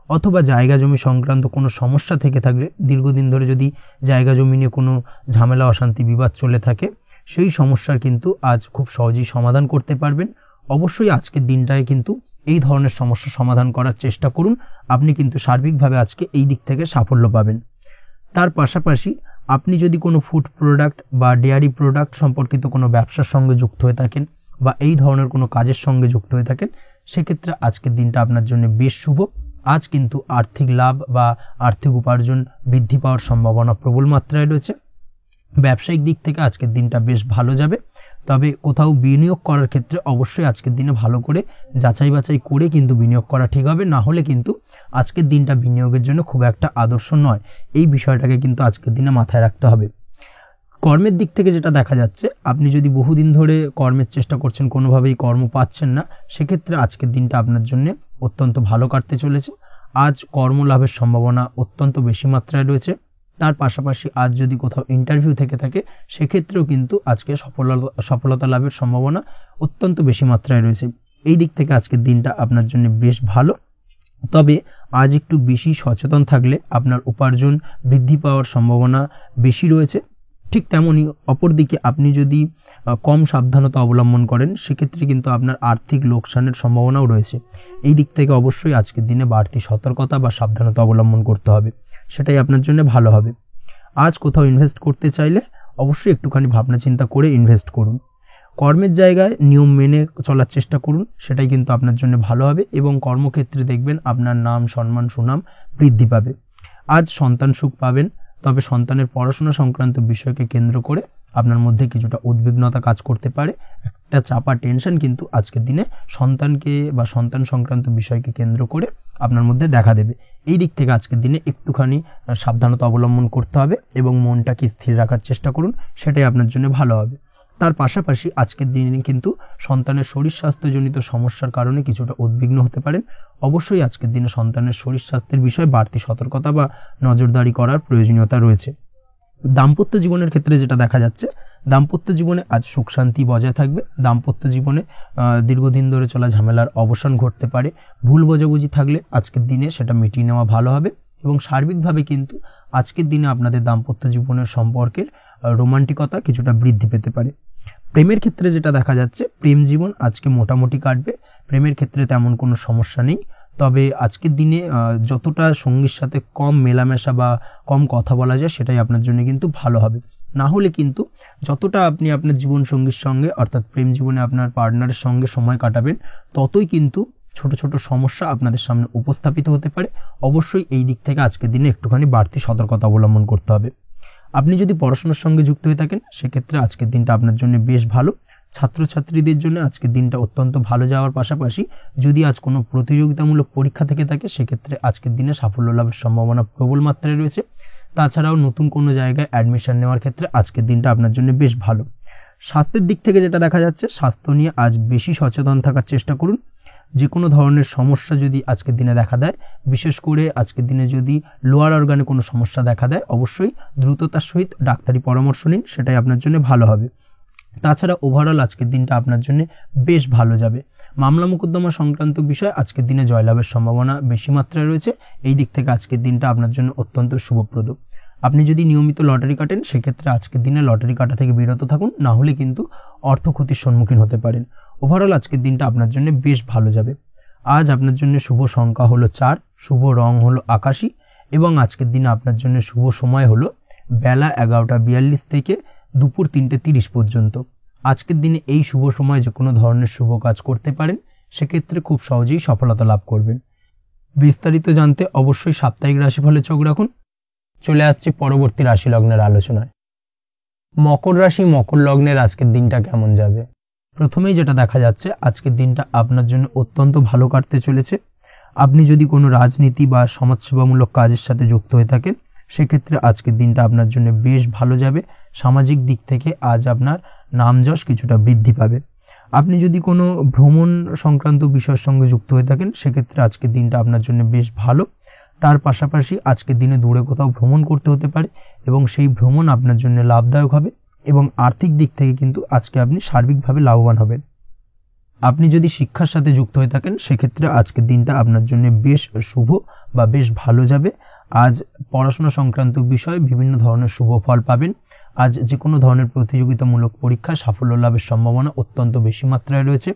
অথবা জায়গা জমি সংক্রান্ত কোনো সমস্যা থেকে থাকলে, দীর্ঘদিন ধরে যদি জায়গা জমি নিয়ে কোনো ঝামেলা অশান্তি বিবাদ চলে থাকে, সেই সমস্যার কিন্তু আজ খুব সহজেই সমাধান করতে পারবেন। অবশ্যই আজকের দিনটায় কিন্তু এই ধরনের সমস্যা সমাধান করার চেষ্টা করুন। আপনি কিন্তু সার্বিকভাবে আজকে এই দিক থেকে সাফল্য পাবেন। তার পাশাপাশি আপনি যদি কোনো ফুড প্রোডাক্ট বা ডেয়ারি প্রোডাক্ট সম্পর্কিত কোনো ব্যবসার সঙ্গে যুক্ত হয়ে থাকেন বা এই ধরনের কোনো কাজের সঙ্গে যুক্ত হয়ে থাকেন, সেক্ষেত্রে আজকের দিনটা আপনার জন্য বেশ শুভ। আজ কিন্তু আর্থিক লাভ বা আর্থিক উপার্জন বৃদ্ধি পাওয়ার সম্ভাবনা প্রবল মাত্রায় রয়েছে। ব্যবসায়িক দিক থেকে আজকের দিনটা বেশ ভালো যাবে। তবে কোথাও বিনিয়োগ করার ক্ষেত্রে অবশ্যই আজকের দিনে ভালো করে যাচাই বাছাই করে কিন্তু বিনিয়োগ করা ঠিক হবে, না হলে কিন্তু আজকের দিনটা বিনিয়োগের জন্য খুব একটা আদর্শ নয়। এই বিষয়টাকে কিন্তু আজকের দিনে মাথায় রাখতে হবে। কর্মের দিক থেকে যেটা দেখা যাচ্ছে, আপনি যদি বহুদিন ধরে কর্মের চেষ্টা করছেন, কোনোভাবেই কর্ম পাচ্ছেন না, সেক্ষেত্রে আজকের দিনটা আপনার জন্য অত্যন্ত ভালো কাটতে চলেছে। আজ কর্মলাভের সম্ভাবনা অত্যন্ত বেশি মাত্রায় রয়েছে। তার পাশাপাশি আজ যদি কোথাও ইন্টারভিউ থেকে থাকে, সেক্ষেত্রেও কিন্তু আজকে সফলতা লাভের সম্ভাবনা অত্যন্ত বেশি মাত্রায় রয়েছে। এই দিক থেকে আজকের দিনটা আপনার জন্য বেশ ভালো। তবে আজ একটু বেশি সচেতন থাকলে আপনার উপার্জন বৃদ্ধি পাওয়ার সম্ভাবনা বেশি রয়েছে। ঠিক তেমনই অপরদিকে আপনি যদি কম সাবধানতা অবলম্বন করেন, সেক্ষেত্রে কিন্তু আপনার আর্থিক লোকসানের সম্ভাবনাও রয়েছে। এই দিক থেকে অবশ্যই আজকের দিনে বাড়তি সতর্কতা বা সাবধানতা অবলম্বন করতে হবে, সেটাই আপনার জন্য ভালো হবে। আজ কোথাও ইনভেস্ট করতে চাইলে অবশ্যই একটুখানি ভাবনা চিন্তা করে ইনভেস্ট করুন। কর্মের জায়গায় নিয়ম মেনে চলার চেষ্টা করুন, সেটাই কিন্তু আপনার জন্য ভালো হবে এবং কর্মক্ষেত্রে দেখবেন আপনার নাম সম্মান সুনাম বৃদ্ধি পাবে। আজ সন্তান সুখ পাবেন, তবে সন্তানের পড়াশোনা সংক্রান্ত বিষয়কে কেন্দ্র করে আপনার মধ্যে কিছুটা উদ্বিগ্নতা কাজ করতে পারে। একটা চাপা টেনশন কিন্তু আজকের দিনে সন্তানকে বা সন্তান সংক্রান্ত বিষয়কে কেন্দ্র করে আপনার মধ্যে দেখা দেবে। এই দিক থেকে আজকের দিনে একটুখানি সাবধানতা অবলম্বন করতে হবে এবং মনটাকে স্থির রাখার চেষ্টা করুন, সেটাই আপনার জন্য ভালো হবে। তার পাশাপাশি আজকের দিনে কিন্তু সন্তানের শরীর স্বাস্থ্যজনিত সমস্যার কারণে কিছুটা উদ্বিগ্ন হতে পারেন। অবশ্যই আজকের দিনে সন্তানের শরীর স্বাস্থ্যের বিষয়ে বাড়তি সতর্কতা বা নজরদারি করার প্রয়োজনীয়তা রয়েছে। দাম্পত্য জীবনের ক্ষেত্রে যেটা দেখা যাচ্ছে, দাম্পত্য জীবনে আজ সুখ শান্তি বজায় থাকবে। দাম্পত্য জীবনে দীর্ঘদিন ধরে চলা ঝামেলার অবসান ঘটতে পারে। ভুল বোঝাবুঝি থাকলে আজকের দিনে সেটা মিটিয়ে নেওয়া ভালো হবে এবং সার্বিকভাবে কিন্তু আজকের দিনে আপনাদের দাম্পত্য জীবনের সম্পর্কের রোমান্টিকতা কিছুটা বৃদ্ধি পেতে পারে। প্রেমের ক্ষেত্রে যেটা দেখা যাচ্ছে, প্রেম জীবন আজকে মোটামুটি কাটবে। প্রেমের ক্ষেত্রে তেমন কোনো সমস্যা নেই, তবে আজকের দিনে যতটা সঙ্গীর সাথে কম মেলামেশা বা কম কথা বলা যায় সেটাই আপনার জন্য কিন্তু ভালো হবে। না হলে কিন্তু যতটা আপনি আপনার জীবন সঙ্গীর সঙ্গে অর্থাৎ প্রেম জীবনে আপনার পার্টনারের সঙ্গে সময় কাটাবেন, ততই কিন্তু ছোট ছোট সমস্যা আপনাদের সামনে উপস্থাপিত হতে পারে। অবশ্যই এই দিক থেকে আজকের দিনে একটুখানি বাড়তি সতর্কতা অবলম্বন করতে হবে। আপনি যদি পড়াশোনার সঙ্গে যুক্ত হয়ে থাকেন, সেক্ষেত্রে আজকের দিনটা আপনার জন্য বেশ ভালো। ছাত্রছাত্রীদের জন্য আজকের দিনটা অত্যন্ত ভালো যাওয়ার পাশাপাশি যদি আজ কোনো প্রতিযোগিতামূলক পরীক্ষা থেকে থাকে, সেক্ষেত্রে আজকের দিনে সাফল্য লাভের সম্ভাবনা প্রবল মাত্রায় রয়েছে। তাছাড়াও নতুন কোনো জায়গায় অ্যাডমিশন নেওয়ার ক্ষেত্রে আজকের দিনটা আপনার জন্য বেশ ভালো। স্বাস্থ্যের দিক থেকে যেটা দেখা যাচ্ছে, স্বাস্থ্য নিয়ে আজ বেশি সচেতন থাকার চেষ্টা করুন। যে কোনো ধরনের সমস্যা যদি আজকের দিনে দেখা দেয়, বিশেষ করে আজকের দিনে যদি লোয়ার অর্গানে কোনো সমস্যা দেখা দেয়, অবশ্যই দ্রুততার সহিত ডাক্তারি পরামর্শ নিন, সেটাই আপনার জন্য ভালো হবে। তাছাড়া ওভারঅল আজকের দিনটা আপনার জন্য বেশ ভালো যাবে। মামলা মোকদ্দমা সংক্রান্ত বিষয় আজকের দিনে জয়লাভের সম্ভাবনা বেশি মাত্রায় রয়েছে। এই দিক থেকে আজকের দিনটা আপনার জন্য অত্যন্ত শুভপ্রদ। আপনি যদি নিয়মিত লটারি কাটেন, সেক্ষেত্রে আজকের দিনে লটারি কাটা থেকে বিরত থাকুন, না হলে কিন্তু অর্থ ক্ষতির সম্মুখীন হতে পারেন। ওভারঅল আজকের দিনটা আপনার জন্য বেশ ভালো যাবে। আজ আপনার জন্য শুভ সংখ্যা হলো 4, শুভ রং হলো আকাশী এবং আজকের দিনে আপনার জন্য শুভ সময় হলো বেলা 11:42 থেকে দুপুর 3:30 পর্যন্ত। আজকের দিনে এই শুভ সময় যে কোনো ধরনের শুভ কাজ করতে পারেন, সেক্ষেত্রে খুব সহজেই সফলতা লাভ করবেন। বিস্তারিত জানতে অবশ্যই সাপ্তাহিক রাশিফলে চোখ রাখুন। চলে আসছি পরবর্তী রাশি লগ্নের আলোচনায়। মকর রাশি মকর লগ্নের আজকের দিনটা কেমন যাবে? প্রথমেই যেটা দেখা যাচ্ছে, আজকের দিনটা আপনার জন্য অত্যন্ত ভালো কাটতে চলেছে। আপনি যদি কোনো রাজনীতি বা সমাজসেবামূলক কাজের সাথে যুক্ত হয়ে থাকেন, সেক্ষেত্রে আজকের দিনটা আপনার জন্য বেশ ভালো যাবে। সামাজিক দিক থেকে আজ আপনার নামযশ কিছুটা বৃদ্ধি পাবে। আপনি যদি কোনো ভ্রমণ সংক্রান্ত বিষয়ের সঙ্গে যুক্ত হয়ে থাকেন, সেক্ষেত্রে আজকের দিনটা আপনার জন্য বেশ ভালো। তার পাশাপাশি আজকের দিনে দূরে কোথাও ভ্রমণ করতে হতে পারে এবং সেই ভ্রমণ আপনার জন্য লাভদায়ক হবে এবং আর্থিক দিক থেকে কিন্তু আজকে আপনি সার্বিকভাবে লাভবান হবেন। আপনি যদি শিক্ষার সাথে যুক্ত হয়ে থাকেন, সেক্ষেত্রে আজকের দিনটা আপনার জন্য বেশ শুভ বা বেশ ভালো যাবে। আজ পড়াশোনা সংক্রান্ত বিষয়ে বিভিন্ন ধরনের শুভ ফল পাবেন। আজ যে কোনো ধরনের প্রতিযোগিতামূলক পরীক্ষায় সাফল্য লাভের সম্ভাবনা অত্যন্ত বেশি মাত্রায় রয়েছে।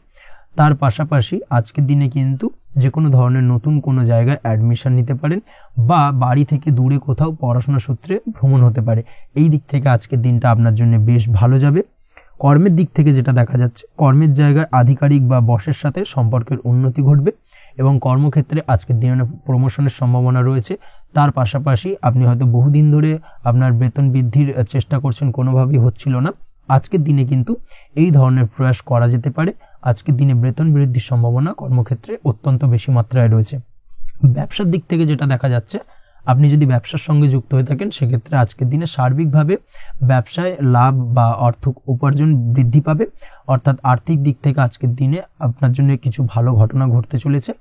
তার পাশাপাশি আজকের দিনে কিন্তু যে কোনো ধরনের নতুন কোনো জায়গায় অ্যাডমিশন নিতে পারেন বা বাড়ি থেকে দূরে কোথাও পড়াশোনা সূত্রে ভ্রমণ হতে পারে। এই দিক থেকে আজকের দিনটা আপনার জন্য বেশ ভালো যাবে। কর্মের দিক থেকে যেটা দেখা যাচ্ছে, কর্মের জায়গায় আধিকারিক বা বসের সাথে সম্পর্কের উন্নতি ঘটবে এবং কর্মক্ষেত্রে আজকের দিনে প্রমোশনের সম্ভাবনা রয়েছে। তার পাশাপাশি আপনি হয়তো বহুদিন ধরে আপনার বেতন বৃদ্ধির চেষ্টা করছেন, কোনোভাবেই হচ্ছিল না। আজকের দিনে কিন্তু এই ধরনের প্রয়াস করা যেতে পারে। আজকের দিনে বেতন বৃদ্ধির সম্ভাবনা কর্মক্ষেত্রে অত্যন্ত বেশি মাত্রায় রয়েছে। ব্যবসার দিক থেকে যেটা দেখা যাচ্ছে, আপনি যদি ব্যবসার সঙ্গে যুক্ত হয়ে থাকেন, সেক্ষেত্রে আজকের দিনে সার্বিকভাবে ব্যবসায় লাভ বা অর্থ উপার্জন বৃদ্ধি পাবে। অর্থাৎ আর্থিক দিক থেকে আজকের দিনে আপনার জন্য কিছু ভালো ঘটনা ঘটতে চলেছে।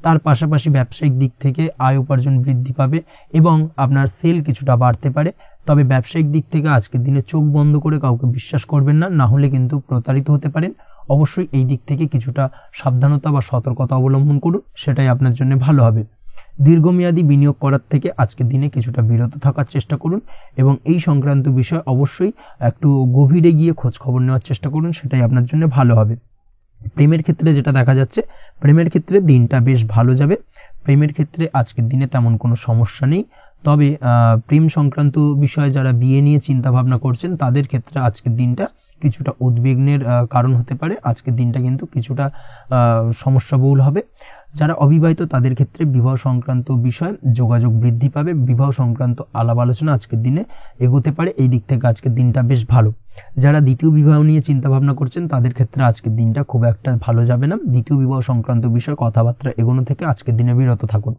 তার পাশাপাশি ব্যবসায়িক দিক থেকে আয় উপার্জন বৃদ্ধি পাবে এবং আপনার সেল কিছুটা বাড়তে পারে। তবে ব্যবসায়িক দিক থেকে আজকের দিনে চোখ বন্ধ করে কাউকে বিশ্বাস করবেন না, না হলে কিন্তু প্রতারিত হতে পারেন। অবশ্যই এই দিক থেকে কিছুটা সাবধানতা বা সতর্কতা অবলম্বন করুন, সেটাই আপনার জন্য ভালো হবে। দীর্ঘমেয়াদী বিনিয়োগ করার থেকে আজকের দিনে কিছুটা বিরত থাকার চেষ্টা করুন এবং এই সংক্রান্ত বিষয় অবশ্যই একটু গভীরে গিয়ে খোঁজ খবর নেওয়ার চেষ্টা করুন, সেটাই আপনার জন্য ভালো হবে। প্রেমের ক্ষেত্রে যেটা দেখা যাচ্ছে, প্রেমের ক্ষেত্রে দিনটা বেশ ভালো যাবে। প্রেমের ক্ষেত্রে আজকের দিনে তেমন কোনো সমস্যা নেই, তবে প্রেম সংক্রান্ত বিষয়ে যারা বিয়ে নিয়ে চিন্তা ভাবনা করছেন তাদের ক্ষেত্রে আজকের দিনটা কিছুটা উদ্বিগ্নের কারণ হতে পারে। আজকের দিনটা কিন্তু কিছুটা সমস্যাবহুল হবে। যারা অবিবাহিত তাদের ক্ষেত্রে বিবাহ সংক্রান্ত বিষয় যোগাযোগ বৃদ্ধি পাবে, বিবাহ সংক্রান্ত আলাপ আলোচনা আজকের দিনে এগোতে পারে, এই দিক থেকে আজকের দিনটা বেশ ভালো। যারা দ্বিতীয় বিবাহ নিয়ে চিন্তা ভাবনা করছেন তাদের ক্ষেত্রে আজকের দিনটা খুব একটা ভালো যাবে না। দ্বিতীয় বিবাহ সংক্রান্ত বিষয় কথাবার্তা এগোনো থেকে আজকের দিনে বিরত থাকুন।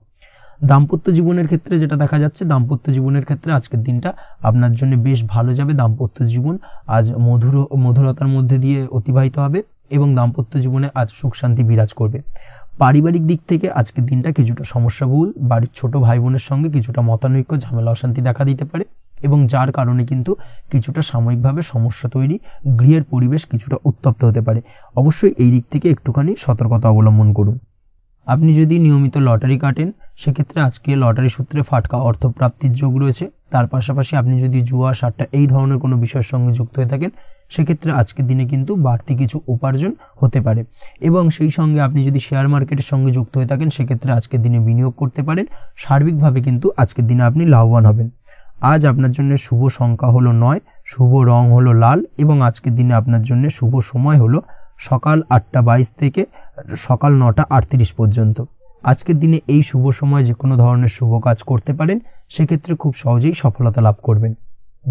দাম্পত্য জীবনের ক্ষেত্রে যেটা দেখা যাচ্ছে, দাম্পত্য জীবনের ক্ষেত্রে আজকের দিনটা আপনার জন্য বেশ ভালো যাবে। দাম্পত্য জীবন আজ মধুরতার মধ্যে দিয়ে অতিবাহিত হবে এবং দাম্পত্য জীবনে আজ সুখ শান্তি বিরাজ করবে। পারিবারিক দিক থেকে আজকের দিনটা কিছুটা সমস্যাবহুল, বাড়ির ছোট ভাই বোনের সঙ্গে কিছুটা মতানৈক্য, ঝামেলা অশান্তি দেখা দিতে পারে এবং যার কারণে কিন্তু কিছুটা সাময়িকভাবে সমস্যা তৈরি, গৃহের পরিবেশ কিছুটা উত্তপ্ত হতে পারে। অবশ্যই এই দিক থেকে একটুখানি সতর্কতা অবলম্বন করুন। আপনি যদি নিয়মিত লটারি কাটেন সেক্ষেত্রে আজকে লটারি সূত্রে ফাটকা অর্থপ্রাপ্তির যোগ রয়েছে। তার পাশাপাশি আপনি যদি জুয়া সাট্টা এই ধরনের কোনো বিষয়ের সঙ্গে যুক্ত হয়ে থাকেন সেক্ষেত্রে আজকের দিনে কিন্তু বাড়তি কিছু উপার্জন হতে পারে এবং সেই সঙ্গে আপনি যদি শেয়ার মার্কেটের সঙ্গে যুক্ত হয়ে থাকেন সেক্ষেত্রে আজকের দিনে বিনিয়োগ করতে পারেন। সার্বিকভাবে কিন্তু আজকের দিনে আপনি লাভবান হবেন। আজ আপনার জন্য শুভ সংখ্যা হলো 9, শুভ রং হলো লাল এবং আজকের দিনে আপনার জন্য শুভ সময় হলো সকাল 8:22 থেকে সকাল 9:38 পর্যন্ত। আজকের দিনে এই শুভ সময় যে কোনো ধরনের শুভ কাজ করতে পারেন, সেক্ষেত্রে খুব সহজেই সফলতা লাভ করবেন।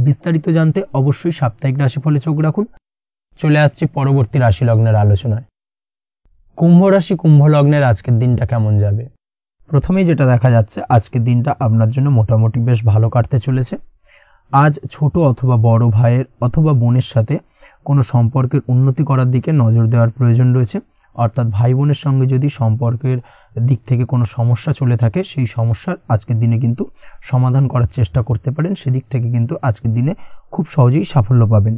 বিস্তারিত জানতে অবশ্যই সাপ্তাহিক রাশিফলে চোখ রাখুন। চলে আসছে পরবর্তী রাশি লগ্নের আলোচনায়। কুম্ভ রাশি, কুম্ভ লগ্নের আজকের দিনটা কেমন যাবে? প্রথমেই যেটা দেখা যাচ্ছে আজকের দিনটা আপনার জন্য মোটামুটি বেশ ভালো কাটতে চলেছে। আজ ছোট অথবা বড় ভাইয়ের অথবা বোনের সাথে কোনো সম্পর্কের উন্নতি করার দিকে নজর দেওয়ার প্রয়োজন রয়েছে। অর্থাৎ ভাই বোনের সঙ্গে যদি সম্পর্কের দিক থেকে কোনো সমস্যা চলে থাকে সেই সমস্যার আজকের দিনে কিন্তু সমাধান করার চেষ্টা করতে পারেন। সেদিক থেকে কিন্তু আজকের দিনে খুব সহজেই সাফল্য পাবেন।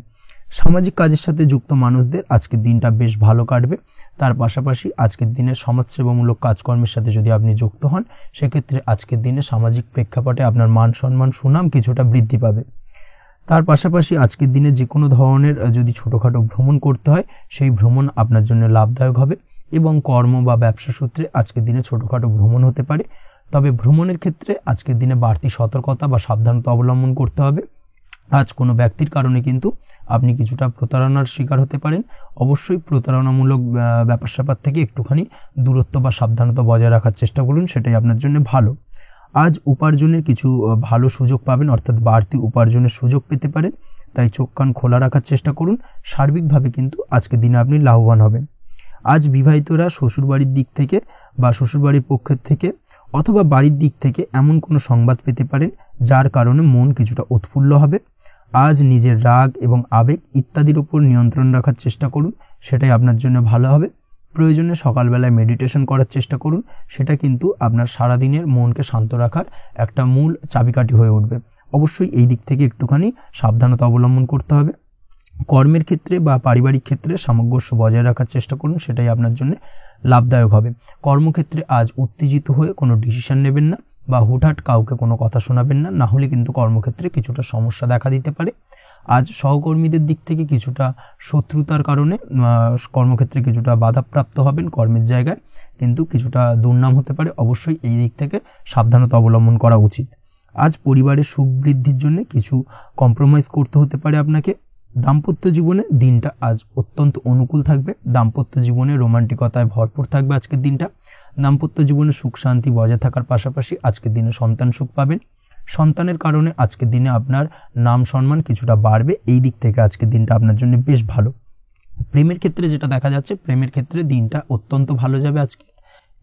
সামাজিক কাজের সাথে যুক্ত মানুষদের আজকের দিনটা বেশ ভালো কাটবে। তার পাশাপাশি আজকের দিনে সমাজসেবামূলক কাজকর্মের সাথে যদি আপনি যুক্ত হন সেক্ষেত্রে আজকের দিনে সামাজিক প্রেক্ষাপটে আপনার মান সম্মান সুনাম কিছুটা বৃদ্ধি পাবে। তার পাশাপাশি আজকের দিনে যে কোনো ধরনের যদি ছোটখাটো ভ্রমণ করতে হয় সেই ভ্রমণ আপনার জন্য লাভদায়ক হবে এবং কর্ম বা ব্যবসা সূত্রে আজকের দিনে ছোটখাটো ভ্রমণ হতে পারে। তবে ভ্রমণের ক্ষেত্রে আজকের দিনে বাড়তি সতর্কতা বা সাবধানতা অবলম্বন করতে হবে। আজ কোনো ব্যক্তির কারণে কিন্তু আপনি কিছুটা প্রতারণার শিকার হতে পারেন। অবশ্যই প্রতারণামূলক ব্যাপার স্যাপার থেকে একটুখানি দূরত্ব বা সাবধানতা বজায় রাখার চেষ্টা করুন, সেটাই আপনার জন্য ভালো। আজ উপার্জনের কিছু ভালো সুযোগ পাবেন, অর্থাৎ বাড়তি উপার্জনের সুযোগ পেতে পারেন, তাই চোখ কান খোলা রাখার চেষ্টা করুন। সার্বিকভাবে কিন্তু আজকের দিনে আপনি লাভবান হবেন। আজ বিবাহিতরা শ্বশুরবাড়ির দিক থেকে বা শ্বশুরবাড়ির পক্ষের থেকে অথবা বাড়ির দিক থেকে এমন কোনো সংবাদ পেতে পারেন যার কারণে মন কিছুটা উৎফুল্ল হবে। আজ নিজের রাগ এবং আবেগ ইত্যাদির উপর নিয়ন্ত্রণ রাখার চেষ্টা করুন, সেটাই আপনার জন্য ভালো হবে। প্রয়োজনে সকালবেলায় মেডিটেশন করার চেষ্টা করুন, সেটা কিন্তু আপনার সারাদিনের মনকে শান্ত রাখার একটা মূল চাবিকাঠি হয়ে উঠবে। অবশ্যই এই দিক থেকে একটুখানি সাবধানতা অবলম্বন করতে হবে। কর্মের ক্ষেত্রে বা পারিবারিক ক্ষেত্রে সামঞ্জস্য বজায় রাখার চেষ্টা করুন, সেটাই আপনার জন্য লাভদায়ক হবে। কর্মক্ষেত্রে আজ উত্তেজিত হয়ে কোনো ডিসিশন নেবেন না বা হুটহাট কাউকে কোনো কথা শোনাবেন না, না হলে কিন্তু কর্মক্ষেত্রে কিছুটা সমস্যা দেখা দিতে পারে। আজ সহকর্মীদের দিক থেকে কিছুটা শত্রুতার কারণে কর্মক্ষেত্রে কিছুটা বাধাপ্রাপ্ত হবেন, কর্মের জায়গায় কিন্তু কিছুটা দুর্নাম হতে পারে। অবশ্যই এই দিক থেকে সাবধানতা অবলম্বন করা উচিত। আজ পরিবারের সুখ বৃদ্ধির জন্য কিছু কম্প্রোমাইজ করতে হতে পারে আপনাকে। দাম্পত্য জীবনে দিনটা আজ অত্যন্ত অনুকূল থাকবে। দাম্পত্য জীবনে রোমান্টিকতায় ভরপুর থাকবে আজকের দিনটা। দাম্পত্য জীবনে সুখ শান্তি বজায় থাকার পাশাপাশি আজকের দিনে সন্তান সুখ পাবেন। সন্তানের কারণে আজকের দিনে আপনার নাম সম্মান কিছুটা বাড়বে, এই দিক থেকে আজকের দিনটা আপনার জন্য বেশ ভালো। প্রেমের ক্ষেত্রে যেটা দেখা যাচ্ছে, প্রেমের ক্ষেত্রে দিনটা অত্যন্ত ভালো যাবে আজকে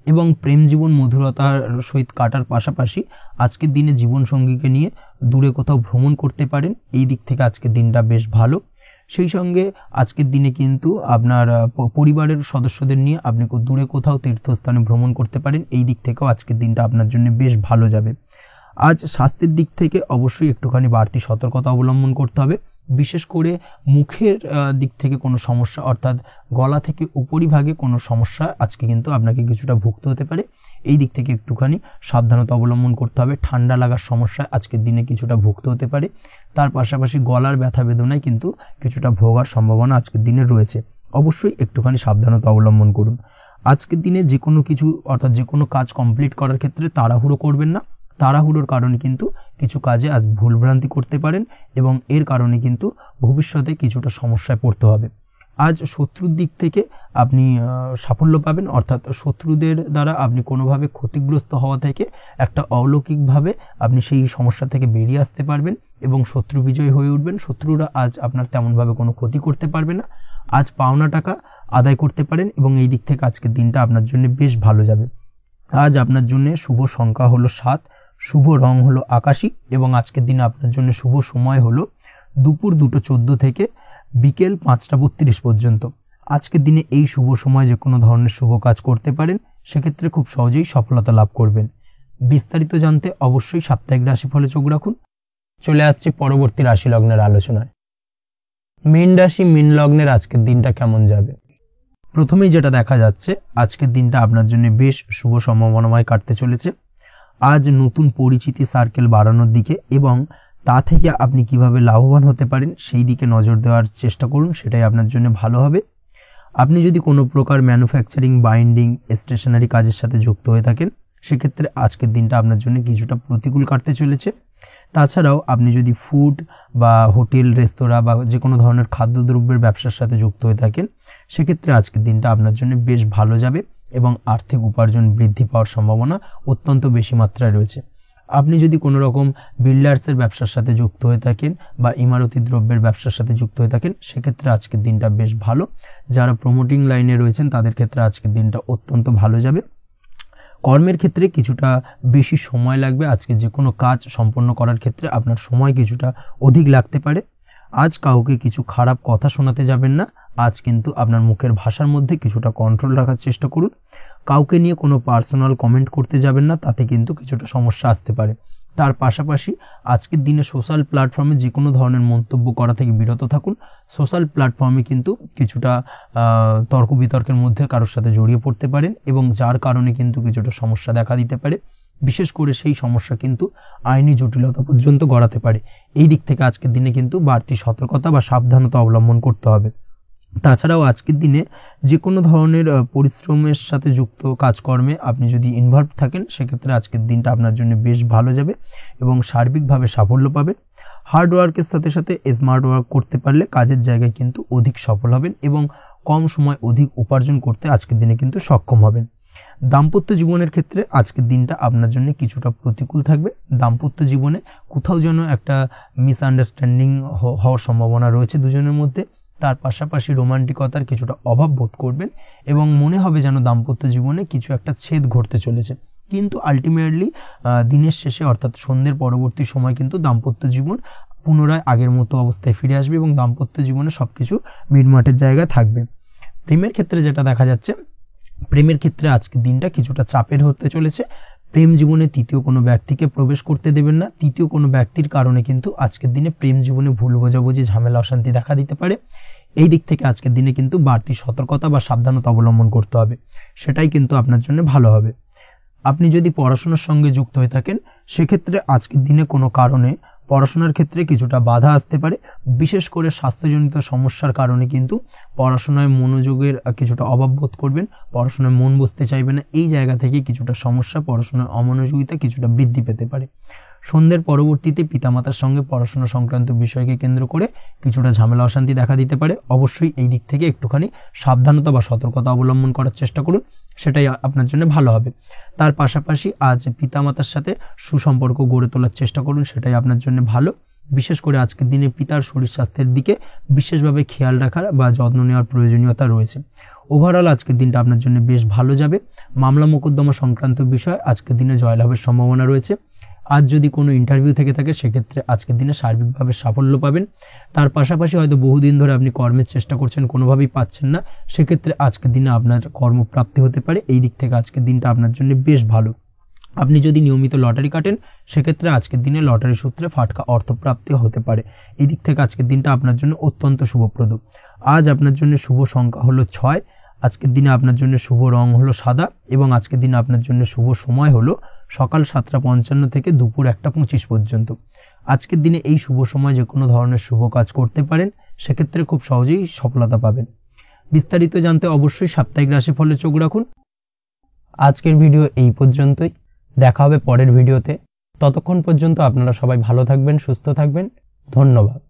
এবং প্রেম জীবন মধুরতার সহিত কাটার পাশাপাশি আজকের দিনে জীবন সঙ্গীকে নিয়ে দূরে কোথাও ভ্রমণ করতে পারেন, এই দিক থেকে আজকের দিনটা বেশ ভালো। সেই সঙ্গে আজকের দিনে কিন্তু আপনার পরিবারের সদস্যদের নিয়ে আপনি দূরে কোথাও তীর্থস্থানে ভ্রমণ করতে পারেন, এই দিক থেকেও আজকের দিনটা আপনার জন্য বেশ ভালো যাবে। আজ স্বাস্থ্যের দিক থেকে অবশ্যই একটুখানি বাড়তি সতর্কতা অবলম্বন করতে হবে। বিশেষ করে মুখের দিক থেকে কোনো সমস্যা, অর্থাৎ গলা থেকে উপরিভাগে কোনো সমস্যা আজকে কিন্তু আপনাকে কিছুটা ভুগতে হতে পারে, এই দিক থেকে একটুখানি সাবধানতা অবলম্বন করতে হবে। ঠান্ডা লাগার সমস্যা আজকের দিনে কিছুটা ভুগতে হতে পারে। তার পাশাপাশি গলার ব্যথা বেদনায় কিন্তু কিছুটা ভোগার সম্ভাবনা আজকের দিনে রয়েছে। অবশ্যই একটুখানি সাবধানতা অবলম্বন করুন। আজকের দিনে যে কোনো কিছু অর্থাৎ যে কোনো কাজ কমপ্লিট করার ক্ষেত্রে তাড়াহুড়ো করবেন না, তাড়াহুড়োর কারণে কিন্তু কিছু কাজে আজ ভুলভ্রান্তি করতে পারেন এবং এর কারণে কিন্তু ভবিষ্যতে কিছুটা সমস্যায় পড়তে হবে। আজ শত্রুর দিক থেকে আপনি সাফল্য পাবেন, অর্থাৎ শত্রুদের দ্বারা আপনি কোনোভাবে ক্ষতিগ্রস্ত হওয়া থেকে একটা অলৌকিকভাবে আপনি সেই সমস্যা থেকে বেরিয়ে আসতে পারবেন এবং শত্রু বিজয়ী হয়ে উঠবেন। শত্রুরা আজ আপনার তেমনভাবে কোনো ক্ষতি করতে পারবে না। আজ পাওনা টাকা আদায় করতে পারেন এবং এই দিক থেকে আজকের দিনটা আপনার জন্য বেশ ভালো যাবে। আজ আপনার জন্য শুভ সংখ্যা হলো 7, শুভ রং হলো আকাশী এবং আজকের দিনে আপনার জন্য শুভ সময় হলো দুপুর 2:14 থেকে বিকেল 5:32 পর্যন্ত। আজকের দিনে এই শুভ সময় যে কোনো ধরনের শুভ কাজ করতে পারেন, সেক্ষেত্রে খুব সহজেই সফলতা লাভ করবেন। বিস্তারিত জানতে অবশ্যই সাপ্তাহিক রাশিফলে চোখ রাখুন। চলে আসছে পরবর্তী রাশি লগ্নের আলোচনায়। মীন রাশি, মীন লগ্নের আজকের দিনটা কেমন যাবে? প্রথমেই যেটা দেখা যাচ্ছে, আজকের দিনটা আপনার জন্য বেশ শুভ সম্ভাবনাময় কাটতে চলেছে। আজ নতুন পরিচিতি সার্কেল বাড়ানোর দিকে এবং তা থেকে আপনি কিভাবে লাভবান হতে পারেন সেই দিকে নজর দেওয়ার চেষ্টা করুন, সেটাই আপনার জন্য ভালো হবে। আপনি যদি কোনো প্রকার ম্যানুফ্যাকচারিং, বাইন্ডিং, স্টেশনারি কাজের সাথে যুক্ত হয়ে থাকেন, সেক্ষেত্রে আজকের দিনটা আপনার জন্য কিছুটা প্রতিকূল কাটতে চলেছে। তাছাড়াও আপনি যদি ফুড বা হোটেল, রেস্তোরাঁ বা যে কোনো ধরনের খাদ্যদ্রব্যের ব্যবসার সাথে যুক্ত হয়ে থাকেন, সেক্ষেত্রে আজকের দিনটা আপনার জন্য বেশ ভালো যাবে এবং আর্থিক উপার্জন বৃদ্ধি পাওয়ার সম্ভাবনা অত্যন্ত বেশি মাত্রায় রয়েছে। আপনি যদি কোনো রকম বিল্ডার্সের ব্যবসার সাথে যুক্ত হয়ে থাকেন বা ইমারতি দ্রব্যের ব্যবসার সাথে যুক্ত হয়ে থাকেন, সেক্ষেত্রে আজকের দিনটা বেশ ভালো। যারা প্রমোটিং লাইনে রয়েছেন তাদের ক্ষেত্রে আজকের দিনটা অত্যন্ত ভালো যাবে। কর্মের ক্ষেত্রে কিছুটা বেশি সময় লাগবে। আজকে যে কোনো কাজ সম্পন্ন করার ক্ষেত্রে আপনার সময় কিছুটা অধিক লাগতে পারে। আজ কাউকে কিছু খারাপ কথা শোনাতে যাবেন না। আজ কিন্তু আপনার মুখের ভাষার মধ্যে কিছুটা কন্ট্রোল রাখার চেষ্টা করুন। কাউকে নিয়ে কোনো পার্সোনাল কমেন্ট করতে যাবেন না, তাতে কিন্তু কিছুটা সমস্যা আসতে পারে। তার পাশাপাশি আজকের দিনে সোশ্যাল প্ল্যাটফর্মে যে কোনো ধরনের মন্তব্য করা থেকে বিরত থাকুন। সোশ্যাল প্ল্যাটফর্মে কিন্তু কিছুটা তর্ক বিতর্কের মধ্যে কারোর সাথে জড়িয়ে পড়তে পারেন এবং যার কারণে কিন্তু কিছুটা সমস্যা দেখা দিতে পারে। বিশেষ করে সেই সমস্যা কিন্তু আইনি জটিলতা পর্যন্ত গড়াতে পারে। এই দিক থেকে আজকের দিনে কিন্তু বাড়তি সতর্কতা বা সাবধানতা অবলম্বন করতে হবে। তাছাড়াও আজকের দিনে যে কোনো ধরনের পরিশ্রমের সাথে যুক্ত কাজকর্মে আপনি যদি ইনভলভ থাকেন, সেক্ষেত্রে আজকের দিনটা আপনার জন্য বেশ ভালো যাবে এবং সার্বিকভাবে সাফল্য পাবেন। হার্ড ওয়ার্কের সাথে সাথে স্মার্ট ওয়ার্ক করতে পারলে কাজের জায়গায় কিন্তু অধিক সফল হবেন এবং কম সময় অধিক উপার্জন করতে আজকের দিনে কিন্তু সক্ষম হবেন। দাম্পত্য জীবনের ক্ষেত্রে আজকের দিনটা আপনার জন্য কিছুটা প্রতিকূল থাকবে। দাম্পত্য জীবনে কোথাও যেন একটা মিসআন্ডারস্ট্যান্ডিং হওয়ার সম্ভাবনা রয়েছে দুজনের মধ্যে। তার পাশাপাশি রোমান্টিকতার কিছুটা অভাব বোধ করবেন এবং মনে হবে যেন দাম্পত্য জীবনে কিছু একটা ছেদ ঘটতে চলেছে। কিন্তু আলটিমেটলি দিনের শেষে অর্থাৎ সন্ধ্যের পরবর্তী সময় কিন্তু দাম্পত্য জীবন পুনরায় আগের মতো অবস্থায় ফিরে আসবে এবং দাম্পত্য জীবনে সবকিছু মিটমাটের জায়গায় থাকবে। প্রেমের ক্ষেত্রে যেটা দেখা যাচ্ছে, প্রেমের ক্ষেত্রে আজকের দিনটা কিছুটা চাপের হতে চলেছে। প্রেম জীবনে তৃতীয় কোনো ব্যক্তিকে প্রবেশ করতে দেবেন না। তৃতীয় কোনো ব্যক্তির কারণে কিন্তু আজকের দিনে প্রেম জীবনে ভুল বোঝাবুঝি, ঝামেলা, অশান্তি দেখা দিতে পারে। এই দিক থেকে আজকের দিনে কিন্তু বাড়তি সতর্কতা বা সাবধানতা অবলম্বন করতে হবে, সেটাই কিন্তু আপনার জন্য ভালো হবে। আপনি যদি পড়াশোনার সঙ্গে যুক্ত হয়ে থাকেন, সেক্ষেত্রে আজকের দিনে কোনো কারণে পড়াশোনার ক্ষেত্রে কিছুটা বাধা আসতে পারে। বিশেষ করে স্বাস্থ্যজনিত সমস্যার কারণে কিন্তু পড়াশোনায় মনোযোগের কিছুটা অভাব বোধ করবেন, পড়াশোনায় মন বসতে চাইবে না। এই জায়গা থেকে কিছুটা সমস্যা, পড়াশোনার অমনোযোগিতা কিছুটা বৃদ্ধি পেতে পারে। সন্ধ্যের পরবর্তীতে পিতামাতার সঙ্গে পড়াশোনা সংক্রান্ত বিষয়কে কেন্দ্র করে কিছুটা ঝামেলা, অশান্তি দেখা দিতে পারে। অবশ্যই এই দিক থেকে একটুখানি সাবধানতা বা সতর্কতা অবলম্বন করার চেষ্টা করুন, সেটাই আপনার জন্য ভালো হবে। তার পাশাপাশি আজ পিতামাতার সাথে সুসম্পর্ক গড়ে তোলার চেষ্টা করুন, সেটাই আপনার জন্য ভালো। বিশেষ করে আজকের দিনে পিতার শরীর স্বাস্থ্যের দিকে বিশেষভাবে খেয়াল রাখার বা যত্ন নেওয়ার প্রয়োজনীয়তা রয়েছে। ওভারঅল আজকের দিনটা আপনার জন্য বেশ ভালো যাবে। মামলা মোকদ্দমা সংক্রান্ত বিষয় আজকের দিনে জয়লাভের সম্ভাবনা রয়েছে। আজ যদি কোনো ইন্টারভিউ থেকে থাকে, সেক্ষেত্রে আজকের দিনে সার্বিকভাবে সাফল্য পাবেন। তার পাশাপাশি হয়তো বহুদিন ধরে আপনি কর্মের চেষ্টা করছেন, কোনোভাবেই পাচ্ছেন না, সেক্ষেত্রে আজকের দিনে আপনার কর্মপ্রাপ্তি হতে পারে। এই দিক থেকে আজকের দিনটা আপনার জন্য বেশ ভালো। আপনি যদি নিয়মিত লটারি কাটেন, সেক্ষেত্রে আজকের দিনে লটারি সূত্রে ফাটকা অর্থপ্রাপ্তি হতে পারে। এই দিক থেকে আজকের দিনটা আপনার জন্য অত্যন্ত শুভপ্রদ। আজ আপনার জন্য শুভ সংখ্যা হলো 6। আজকের দিনে আপনার জন্য শুভ রং হলো সাদা এবং আজকের দিনে আপনার জন্য শুভ সময় হলো সকাল 7:55 থেকে দুপুর 1:25 পর্যন্ত। আজকের দিনে এই শুভ সময় যে কোনো ধরনের শুভ কাজ করতে পারেন, সেক্ষেত্রে খুব সহজেই সফলতা পাবেন। বিস্তারিত জানতে অবশ্যই সাপ্তাহিক রাশিফলে চোখ রাখুন। আজকের ভিডিও এই পর্যন্তই। দেখা হবে পরের ভিডিওতে। ততক্ষণ পর্যন্ত আপনারা সবাই ভালো থাকবেন, সুস্থ থাকবেন। ধন্যবাদ।